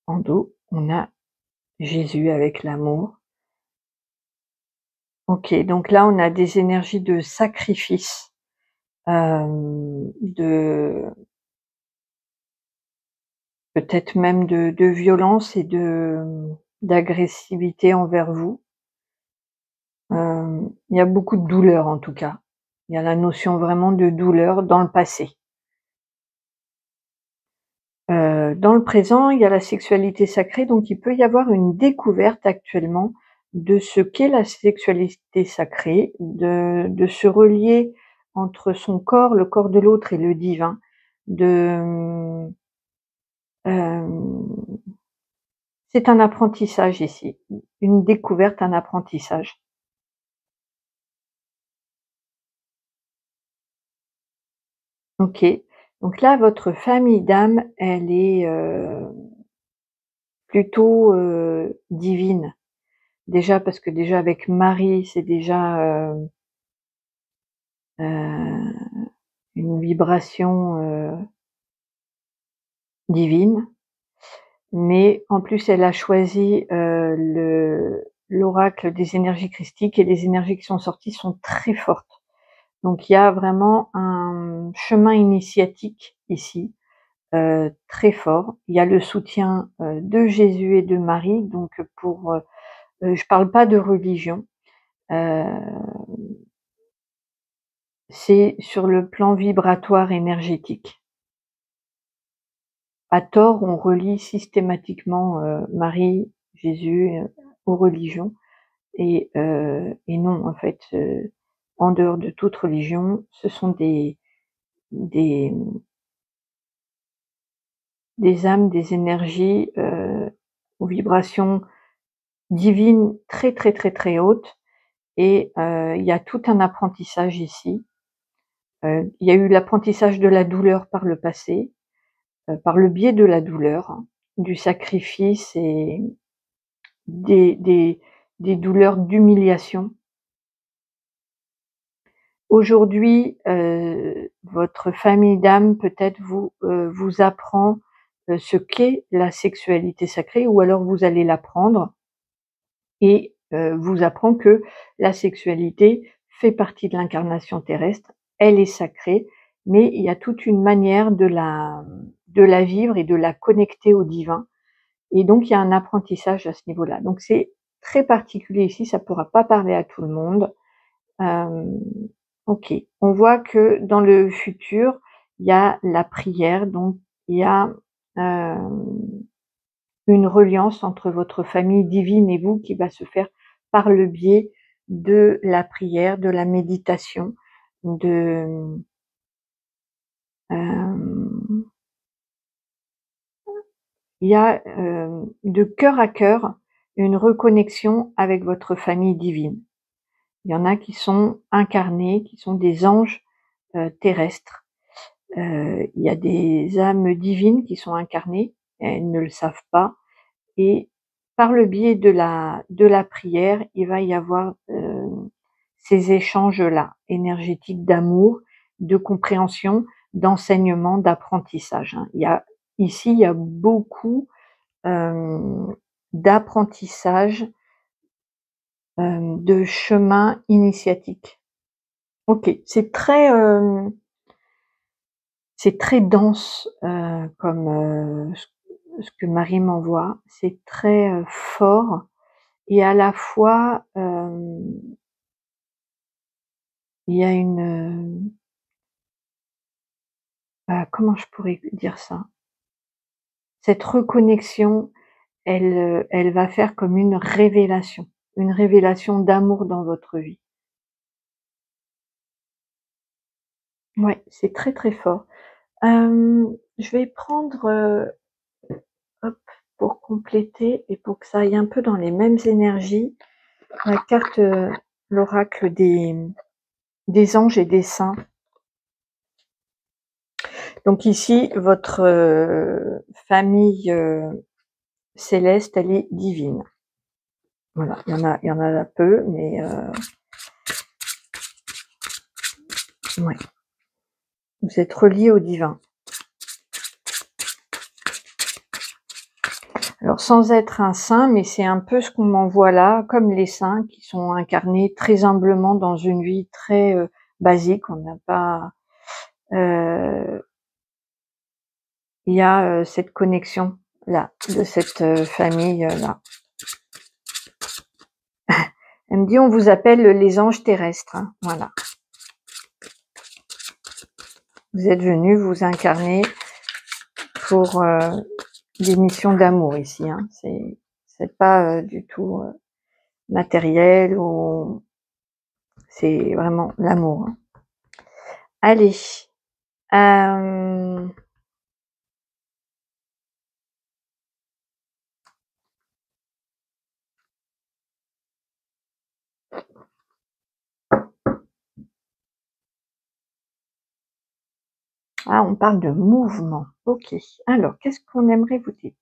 En dos, on a Jésus avec l'amour. Ok, donc là, on a des énergies de sacrifice, de peut-être même de violence et d'agressivité envers vous. Il y a beaucoup de douleur en tout cas. Il y a la notion vraiment de douleur dans le passé. Dans le présent, il y a la sexualité sacrée, donc il peut y avoir une découverte actuellement de ce qu'est la sexualité sacrée, de se relier entre son corps, le corps de l'autre et le divin, de, c'est un apprentissage ici, une découverte, un apprentissage. OK. Donc là, votre famille d'âme, elle est, plutôt, divine. Déjà parce que déjà avec Marie, c'est déjà, une vibration, divine. Mais en plus, elle a choisi, l'oracle des énergies christiques et les énergies qui sont sorties sont très fortes. Donc il y a vraiment un chemin initiatique ici. Très fort. Il y a le soutien, de Jésus et de Marie, donc pour, je parle pas de religion, heu, c'est sur le plan vibratoire énergétique. À tort, on relie systématiquement, Marie, Jésus, aux religions et non, en fait, en dehors de toute religion, ce sont des des âmes, des énergies, aux vibrations divines très, très, très, très hautes. Et il y a tout un apprentissage ici. Il y a eu l'apprentissage de la douleur par le passé, par le biais de la douleur, hein, du sacrifice et des des des douleurs d'humiliation. Aujourd'hui, votre famille d'âme peut-être vous apprend, ce qu'est la sexualité sacrée, ou alors vous allez l'apprendre et vous apprend que la sexualité fait partie de l'incarnation terrestre, elle est sacrée, mais il y a toute une manière de la vivre et de la connecter au divin, et donc il y a un apprentissage à ce niveau-là. Donc c'est très particulier ici, ça ne pourra pas parler à tout le monde. OK. On voit que dans le futur, il y a la prière, donc il y a, une reliance entre votre famille divine et vous qui va se faire par le biais de la prière, de la méditation, de, hem, il y a, de cœur à cœur, une reconnexion avec votre famille divine. Il y en a qui sont incarnés, qui sont des anges, terrestres. Il y a des âmes divines qui sont incarnées, elles ne le savent pas, et par le biais de la prière, il va y avoir, ces échanges-là, énergétiques d'amour, de compréhension, d'enseignement, d'apprentissage, hein. Il y a beaucoup, d'apprentissage, de chemin initiatique. OK, c'est très dense, comme, ce que Marie m'envoie. C'est très, fort, et à la fois, il y a une, comment je pourrais dire ça? Cette reconnexion, elle va faire comme une révélation d'amour dans votre vie. Ouais, c'est très, très fort. Je vais prendre, hop, pour compléter et pour que ça aille un peu dans les mêmes énergies, la carte, l'oracle des anges et des saints. Donc ici, votre, famille, céleste, elle est divine. Voilà, il y en a peu, mais ouais. Vous êtes reliés au divin. Alors sans être un saint, mais c'est un peu ce qu'on m'envoie là, comme les saints qui sont incarnés très humblement dans une vie très, basique. On n'a pas, il y a, cette connexion là, de cette, famille, là. Elle me dit: «On vous appelle les anges terrestres», hein, voilà. Vous êtes venus vous incarner pour, des missions d'amour ici, hein. C'est pas, du tout, matériel, ou c'est vraiment l'amour, hein. Allez, hem, on parle de mouvement. OK. Alors, qu'est-ce qu'on aimerait vous dire?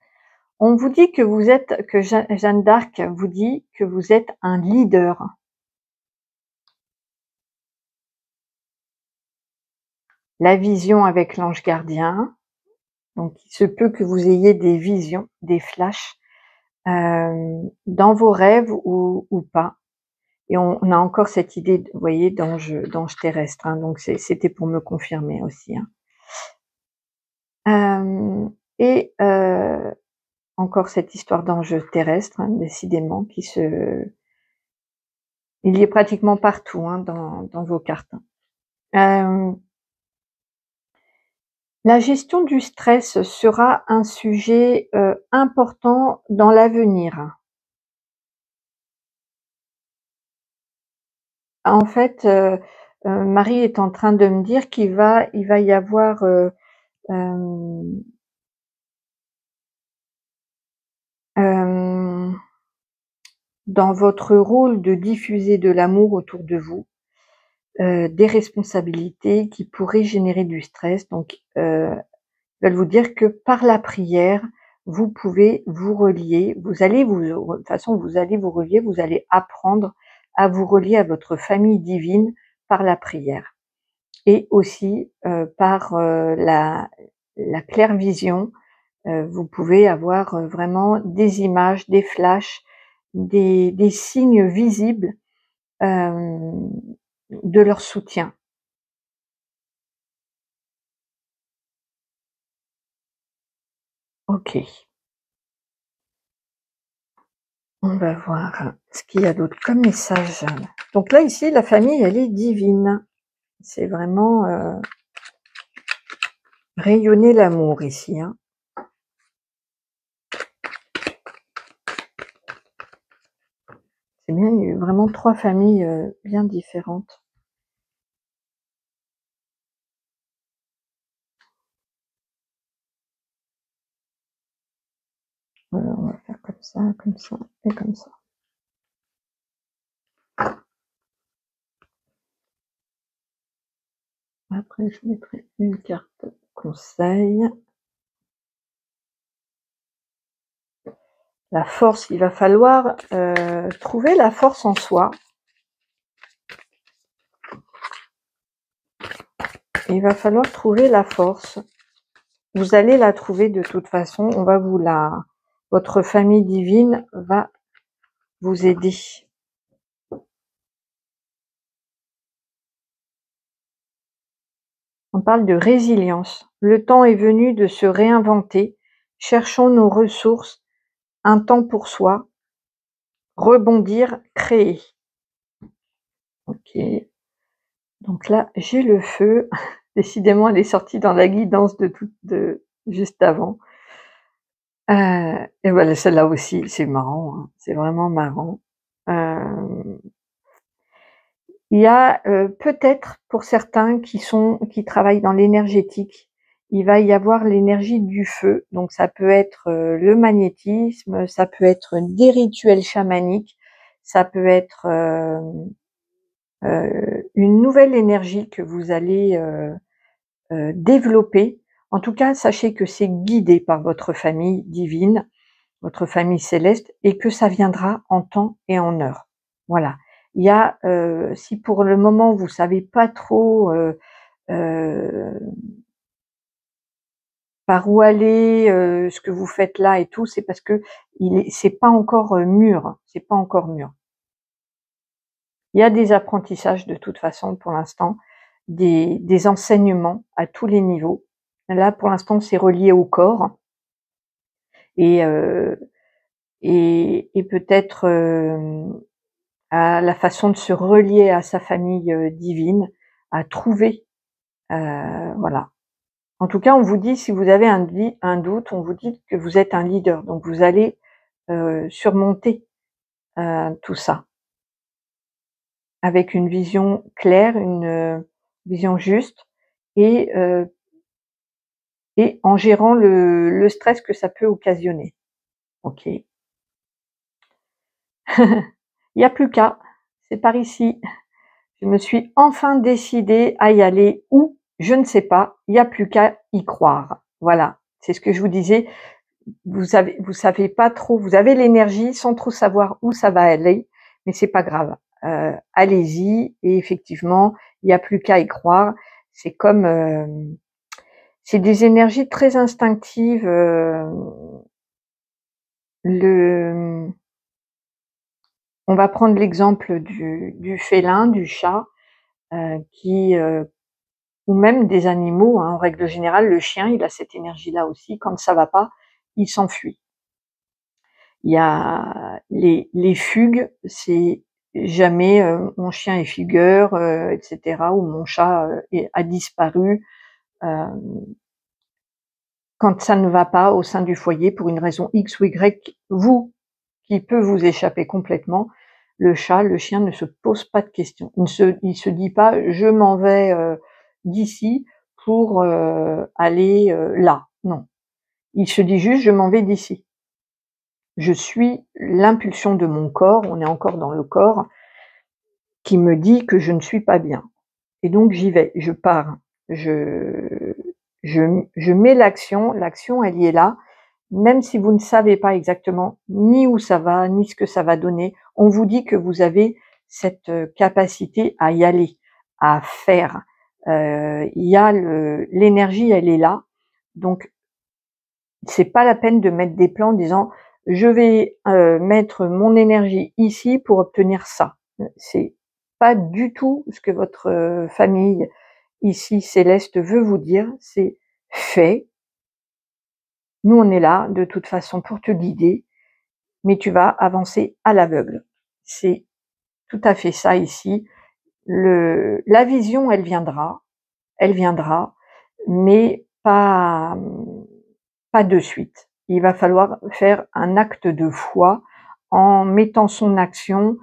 On vous dit que vous êtes que Jeanne d'Arc vous dit que vous êtes un leader. La vision avec l'ange gardien, donc il se peut que vous ayez des visions, des flashs, dans vos rêves ou pas. Et on a encore cette idée, vous voyez, d'ange terrestre, hein, donc c'était pour me confirmer aussi, hein. Et encore cette histoire d'ange terrestre, hein, décidément, il y est pratiquement partout, hein, dans vos cartes, hein. La gestion du stress sera un sujet, important dans l'avenir. En fait, Marie est en train de me dire il va y avoir, hem, hem, dans votre rôle de diffuser de l'amour autour de vous, des responsabilités qui pourraient générer du stress. Donc, ils veulent vous dire que par la prière, vous pouvez vous relier, de toute façon, vous allez vous relier, vous allez apprendre à vous relier à votre famille divine par la prière, et aussi, par, la claire vision, vous pouvez avoir vraiment des images, des flashs, des signes visibles de leur soutien. Ok, on va voir ce qu'il y a d'autre comme message. Donc là, ici, la famille, elle est divine. C'est vraiment rayonner l'amour ici. Hein. C'est bien, il y a eu vraiment 3 familles bien différentes. On va faire comme ça et comme ça. Après, je mettrai une carte conseil. La force, il va falloir trouver la force en soi. Il va falloir trouver la force. Vous allez la trouver de toute façon. On va vous votre famille divine va vous aider. On parle de résilience. Le temps est venu de se réinventer. Cherchons nos ressources, un temps pour soi, rebondir, créer. Ok. Donc là, j'ai le feu. Décidément, elle est sortie dans la guidance de juste avant. Et voilà, celle-là aussi, c'est marrant. Hein. C'est vraiment marrant. Il y a peut-être pour certains qui travaillent dans l'énergétique, il va y avoir l'énergie du feu. Donc ça peut être le magnétisme, ça peut être des rituels chamaniques, ça peut être une nouvelle énergie que vous allez développer. En tout cas, sachez que c'est guidé par votre famille divine, votre famille céleste, et que ça viendra en temps et en heure. Voilà. Il y a, si pour le moment vous savez pas trop par où aller, ce que vous faites là et tout, c'est parce que c'est pas encore mûr, c'est pas encore mûr. Il y a des apprentissages de toute façon pour l'instant, des enseignements à tous les niveaux. Là, pour l'instant, c'est relié au corps et peut-être à la façon de se relier à sa famille divine, à trouver, voilà. En tout cas, on vous dit, si vous avez un doute, on vous dit que vous êtes un leader, donc vous allez surmonter tout ça avec une vision claire, une vision juste et en gérant le stress que ça peut occasionner. Ok. Il n'y a plus qu'à, c'est par ici. Je me suis enfin décidée à y aller où, je ne sais pas, il n'y a plus qu'à y croire. Voilà, c'est ce que je vous disais. Vous savez pas trop, vous avez l'énergie sans trop savoir où ça va aller, mais c'est pas grave. Allez-y et effectivement, il n'y a plus qu'à y croire. C'est comme, c'est des énergies très instinctives. On va prendre l'exemple du félin, du chat, qui ou même des animaux, hein, en règle générale, le chien, il a cette énergie-là aussi. Quand ça va pas, il s'enfuit. Il y a les fugues, c'est jamais mon chien est fugueur, etc. ou mon chat a disparu. Euh, quand ça ne va pas au sein du foyer pour une raison X ou Y, qui peut vous échapper complètement, le chat, le chien ne se pose pas de questions. Il se dit pas je m'en vais d'ici pour aller là. Non. Il se dit juste je m'en vais d'ici. Je suis l'impulsion de mon corps, on est encore dans le corps, qui me dit que je ne suis pas bien. Et donc j'y vais, je pars, je mets l'action elle y est là, même si vous ne savez pas exactement ni où ça va, ni ce que ça va donner, on vous dit que vous avez cette capacité à y aller, à faire. Il y a l'énergie, elle est là, donc c'est pas la peine de mettre des plans en disant: «Je vais, mettre mon énergie ici pour obtenir ça». C'est pas du tout ce que votre, famille ici céleste veut vous dire, c'est: «Fais, nous on est là de toute façon pour te guider, mais tu vas avancer à l'aveugle». C'est tout à fait ça ici. La vision, elle viendra, mais pas, pas de suite. Il va falloir faire un acte de foi en mettant son action,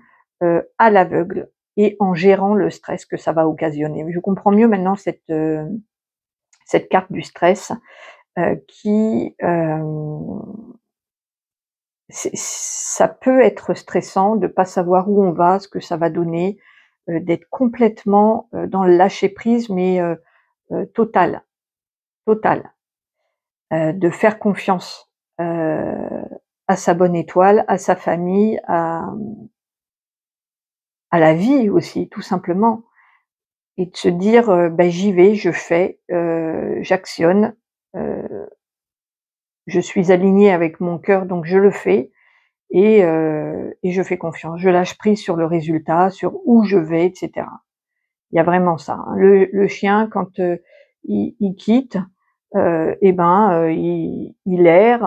à l'aveugle et en gérant le stress que ça va occasionner. Je comprends mieux maintenant cette carte du stress, qui, ça peut être stressant de pas savoir où on va, ce que ça va donner, d'être complètement, dans le lâcher prise, mais total, total. De faire confiance, à sa bonne étoile, à sa famille, à la vie aussi, tout simplement. Et de se dire, «Bah, j'y vais, je fais, j'actionne, heu, je suis alignée avec mon cœur donc je le fais et je fais confiance». Je lâche prise sur le résultat, sur où je vais et cetera. Il y a vraiment ça, hein. Le chien quand, il quitte, et ben, il erre,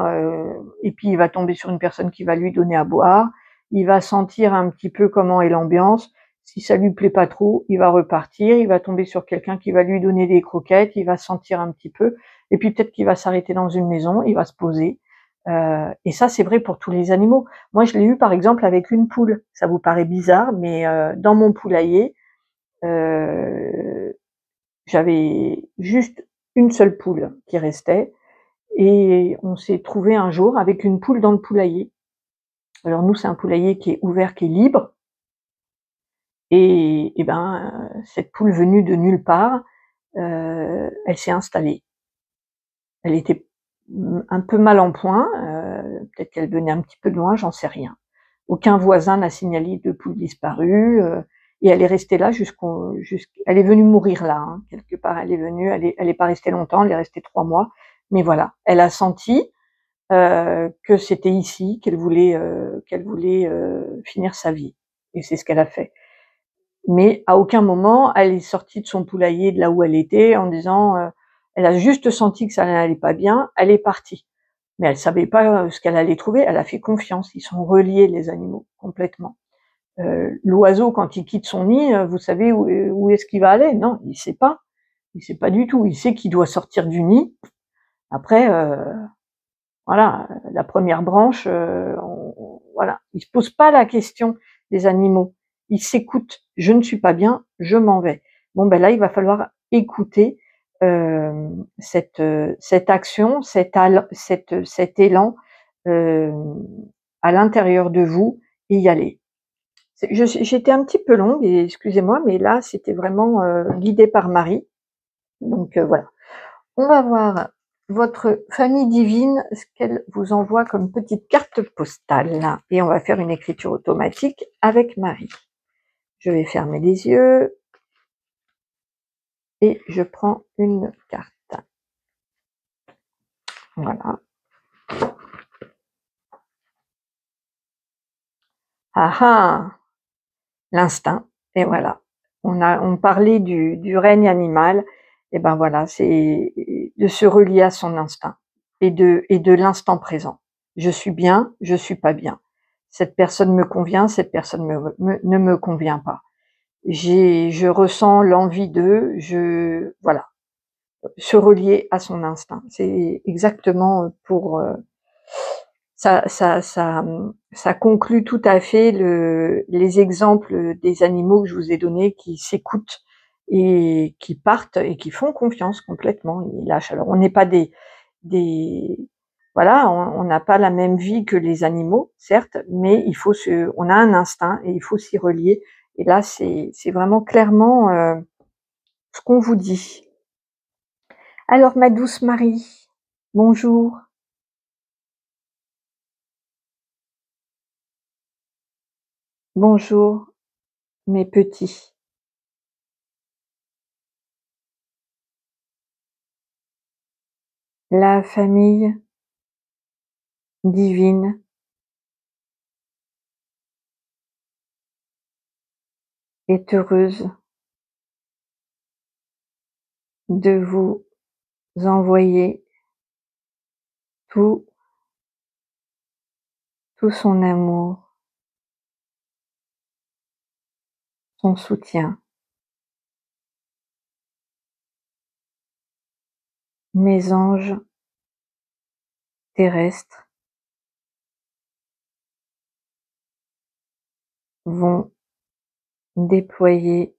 et puis il va tomber sur une personne qui va lui donner à boire. Il va sentir un petit peu comment est l'ambiance. Si ça lui plaît pas trop, il va repartir. Il va tomber sur quelqu'un qui va lui donner des croquettes. Il va sentir un petit peu et puis peut-être qu'il va s'arrêter dans une maison, il va se poser, et ça, c'est vrai pour tous les animaux. Moi, je l'ai eu, par exemple, avec une poule. Ça vous paraît bizarre, mais dans mon poulailler, heu, j'avais juste une seule poule qui restait et on s'est trouvé un jour avec une poule dans le poulailler. Alors nous, c'est un poulailler qui est ouvert, qui est libre et ben, cette poule venue de nulle part, elle s'est installée. Elle était, un peu mal en point, peut-être qu'elle venait un petit peu de loin, j'en sais rien. Aucun voisin n'a signalé de poule disparue, et elle est restée là elle est venue mourir là, hein, quelque part. Elle est pas restée longtemps, elle est restée 3 mois, mais voilà. Elle a senti, que c'était ici qu'elle voulait, finir sa vie et c'est ce qu'elle a fait. Mais à aucun moment elle est sortie de son poulailler, de là où elle était en disant, elle a juste senti que ça n'allait pas bien, elle est partie. Mais elle savait pas, ce qu'elle allait trouver, elle a fait confiance. Ils sont reliés les animaux, complètement. L'oiseau quand il quitte son nid, vous savez où est-ce qu'il va aller? Non, il sait pas. Il sait pas du tout. Il sait qu'il doit sortir du nid. Après, voilà, la première branche, voilà. Ils se posent pas la question, les animaux. Ils s'écoutent. Je ne suis pas bien, je m'en vais. Bon, ben là, il va falloir écouter, cette action, cet élan, hem, à l'intérieur de vous et y aller. J'étais un petit peu longue et excusez-moi, mais là, c'était vraiment, guidé par Marie. Donc, voilà. On va voir votre famille divine, ce qu'elle vous envoie comme petite carte postale et on va faire une écriture automatique avec Marie. Je vais fermer les yeux et je prends une carte. Voilà. Ah ah! L'instinct et voilà. On parlait du règne animal et ben voilà, c'est de se relier à son instinct et de l'instant présent. Je suis bien, je suis pas bien. Cette personne me convient, cette personne ne me convient pas. Je ressens l'envie voilà, se relier à son instinct. C'est exactement, pour, ça conclut tout à fait les exemples des animaux que je vous ai donnés qui s'écoutent et qui partent et qui font confiance complètement. Ils lâchent. Alors on n'est pas des voilà, on n'a pas la même vie que les animaux, certes, mais on a un instinct et il faut s'y relier. Et là, c'est vraiment clairement, ce qu'on vous dit. Alors ma douce Marie, bonjour. Bonjour mes petits. La famille divine, est heureuse de vous envoyer tout, tout son amour, son soutien. Mes anges terrestres vont déployer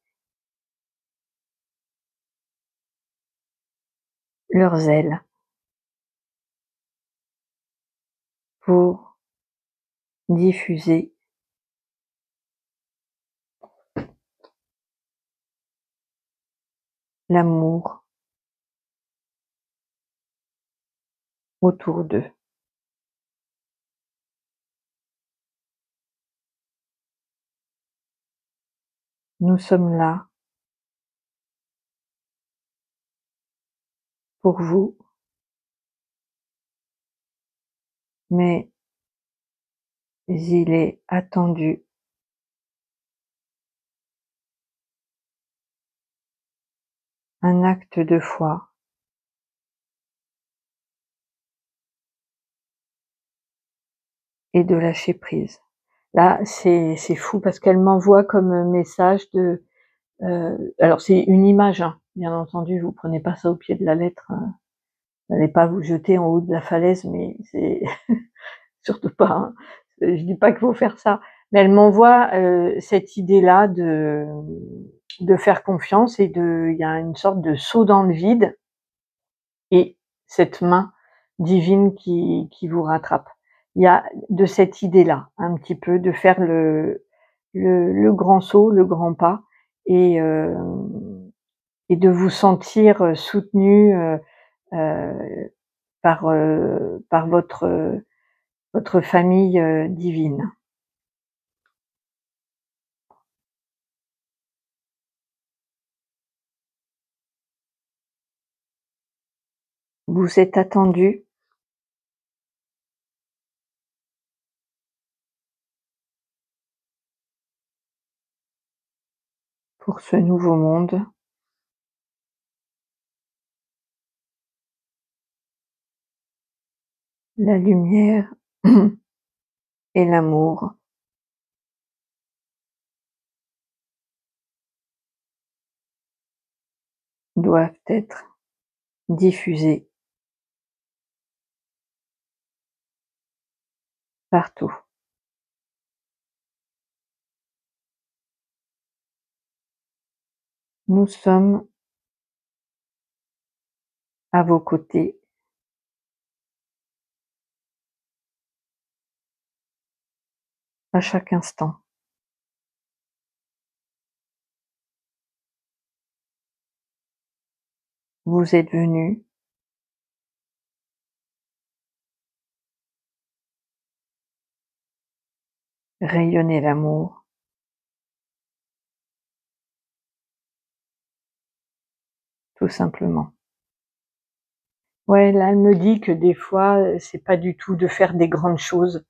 leurs ailes pour diffuser l'amour autour d'eux. Nous sommes là pour vous, mais il est attendu un acte de foi et de lâcher prise. Là, c'est fou parce qu'elle m'envoie comme message de alors c'est une image, hein, bien entendu, vous prenez pas ça au pied de la lettre, n'allez pas vous jeter en haut de la falaise, mais c'est surtout pas, hein. Je dis pas qu'il faut faire ça, mais elle m'envoie cette idée-là de faire confiance et il y a une sorte de saut dans le vide et cette main divine qui vous rattrape. Il y a de cette idée-là, un petit peu, de faire le grand saut, le grand pas et et de vous sentir soutenu par votre famille divine. Vous êtes attendu pour ce nouveau monde. La lumière et l'amour doivent être diffusés partout. Nous sommes à vos côtés à chaque instant. Vous êtes venus rayonner l'amour, tout simplement. Ouais, là, elle me dit que des fois, c'est pas du tout de faire des grandes choses,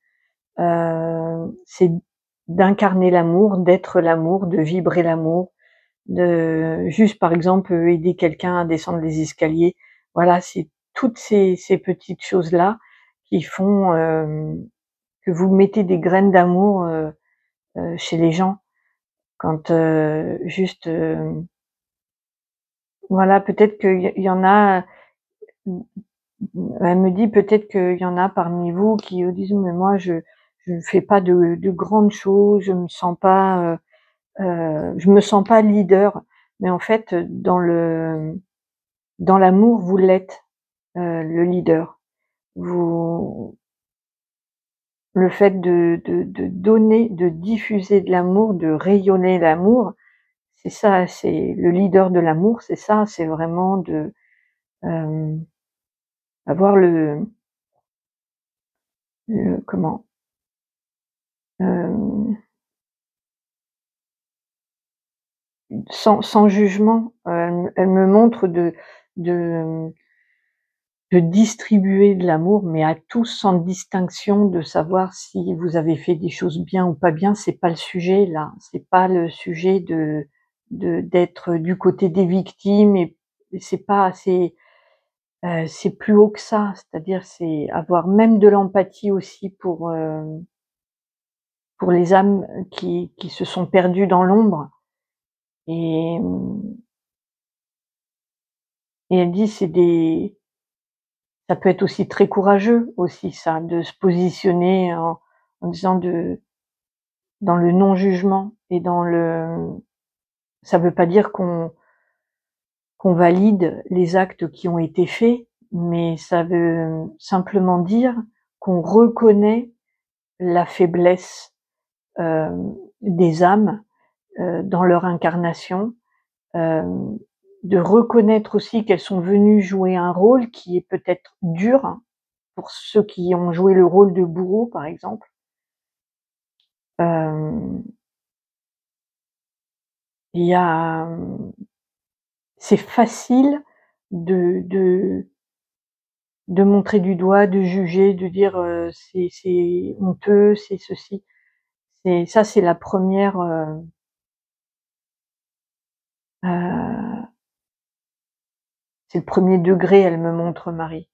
c'est d'incarner l'amour, d'être l'amour, de vibrer l'amour, de juste, par exemple, aider quelqu'un à descendre les escaliers. Voilà, c'est toutes ces petites choses-là qui font, que vous mettez des graines d'amour, chez les gens. Quand, juste, voilà, peut-être qu'il y en a, elle me dit peut-être qu'il y en a parmi vous qui disent: «Mais moi je ne fais pas de grandes choses, je me sens pas leader». Mais en fait, dans l'amour, vous l'êtes, le leader. Vous Le fait de donner, de diffuser de l'amour, de rayonner l'amour, c'est ça, c'est le leader de l'amour, c'est ça, c'est vraiment de, hem, avoir le comment? Hem, sans jugement, elle me montre de de distribuer de l'amour, mais à tous sans distinction, de savoir si vous avez fait des choses bien ou pas bien, c'est pas le sujet là. C'est pas le sujet d'être du côté des victimes et c'est pas c'est plus haut que ça. C'est-à-dire c'est avoir même de l'empathie aussi pour les âmes qui se sont perdues dans l'ombre et et elle dit c'est des ça peut être aussi très courageux aussi ça, de se positionner en disant dans le non-jugement et dans le ça veut pas dire qu'on valide les actes qui ont été faits, mais ça veut simplement dire qu'on reconnaît la faiblesse, des âmes, dans leur incarnation, hem, de reconnaître aussi qu'elles sont venues jouer un rôle qui est peut-être dur, hein, pour ceux qui ont joué le rôle de bourreau, par exemple. Hem, il y a, c'est facile de de de montrer du doigt, de juger, de dire, c'est honteux, c'est ceci. C'est ça, c'est la première, heu, c'est le premier degré, elle me montre Marie.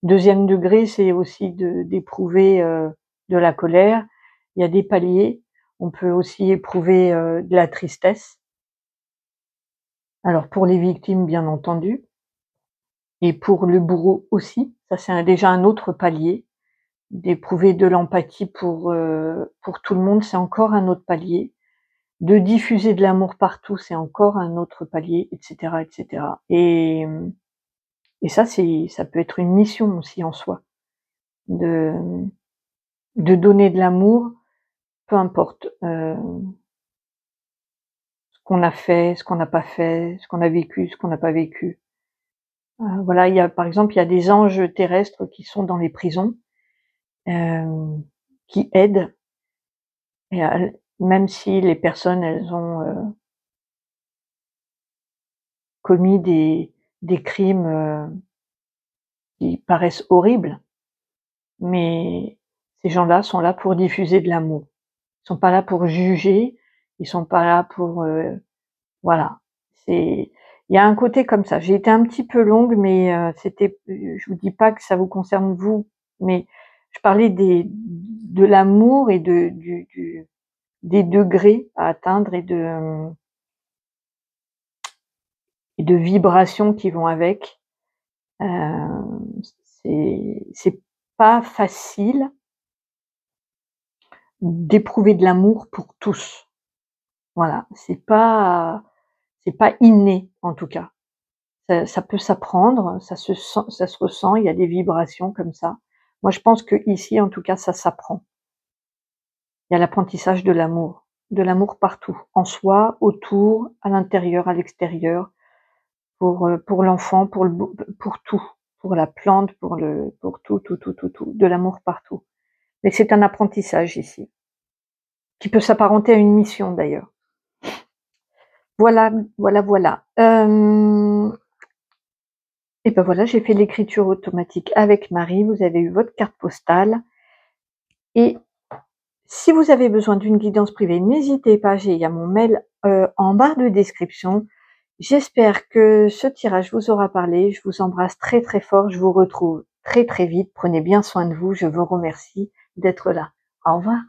Deuxième degré, c'est aussi d'éprouver, de la colère. Il y a des paliers. On peut aussi éprouver, de la tristesse. Alors pour les victimes, bien entendu, et pour le bourreau aussi. Ça, c'est déjà un autre palier. D'éprouver de l'empathie pour tout le monde, c'est encore un autre palier. De diffuser de l'amour partout, c'est encore un autre palier, et cetera, et cetera. Et ça, ça peut être une mission aussi en soi, de de donner de l'amour, peu importe, ce qu'on a fait, ce qu'on n'a pas fait, ce qu'on a vécu, ce qu'on n'a pas vécu. Voilà, il y a par exemple, il y a des anges terrestres qui sont dans les prisons, qui aident et même si les personnes, elles ont, commis des crimes, qui paraissent horribles, mais ces gens-là sont là pour diffuser de l'amour. Ils sont pas là pour juger, ils sont pas là pour, voilà. C'est il y a un côté comme ça. J'ai été un petit peu longue, mais c'était je vous dis pas que ça vous concerne vous, mais je parlais de l'amour et du des degrés à atteindre et de vibrations qui vont avec. C'est pas facile d'éprouver de l'amour pour tous. Voilà, c'est pas inné en tout cas. Ça peut s'apprendre, ça se ressent, il y a des vibrations comme ça. Moi je pense qu'ici en tout cas ça s'apprend. Il y a l'apprentissage de l'amour partout, en soi, autour, à l'intérieur, à l'extérieur, pour l'enfant, pour tout, pour la plante, pour tout, tout, tout, tout, tout, de l'amour partout. Mais c'est un apprentissage ici, qui peut s'apparenter à une mission d'ailleurs. Voilà, voilà, voilà. Et ben voilà, j'ai fait l'écriture automatique avec Marie. Vous avez eu votre carte postale. Et si vous avez besoin d'une guidance privée, n'hésitez pas. Il y a mon mail en barre de description. J'espère que ce tirage vous aura parlé. Je vous embrasse très très fort. Je vous retrouve très très vite. Prenez bien soin de vous. Je vous remercie d'être là. Au revoir.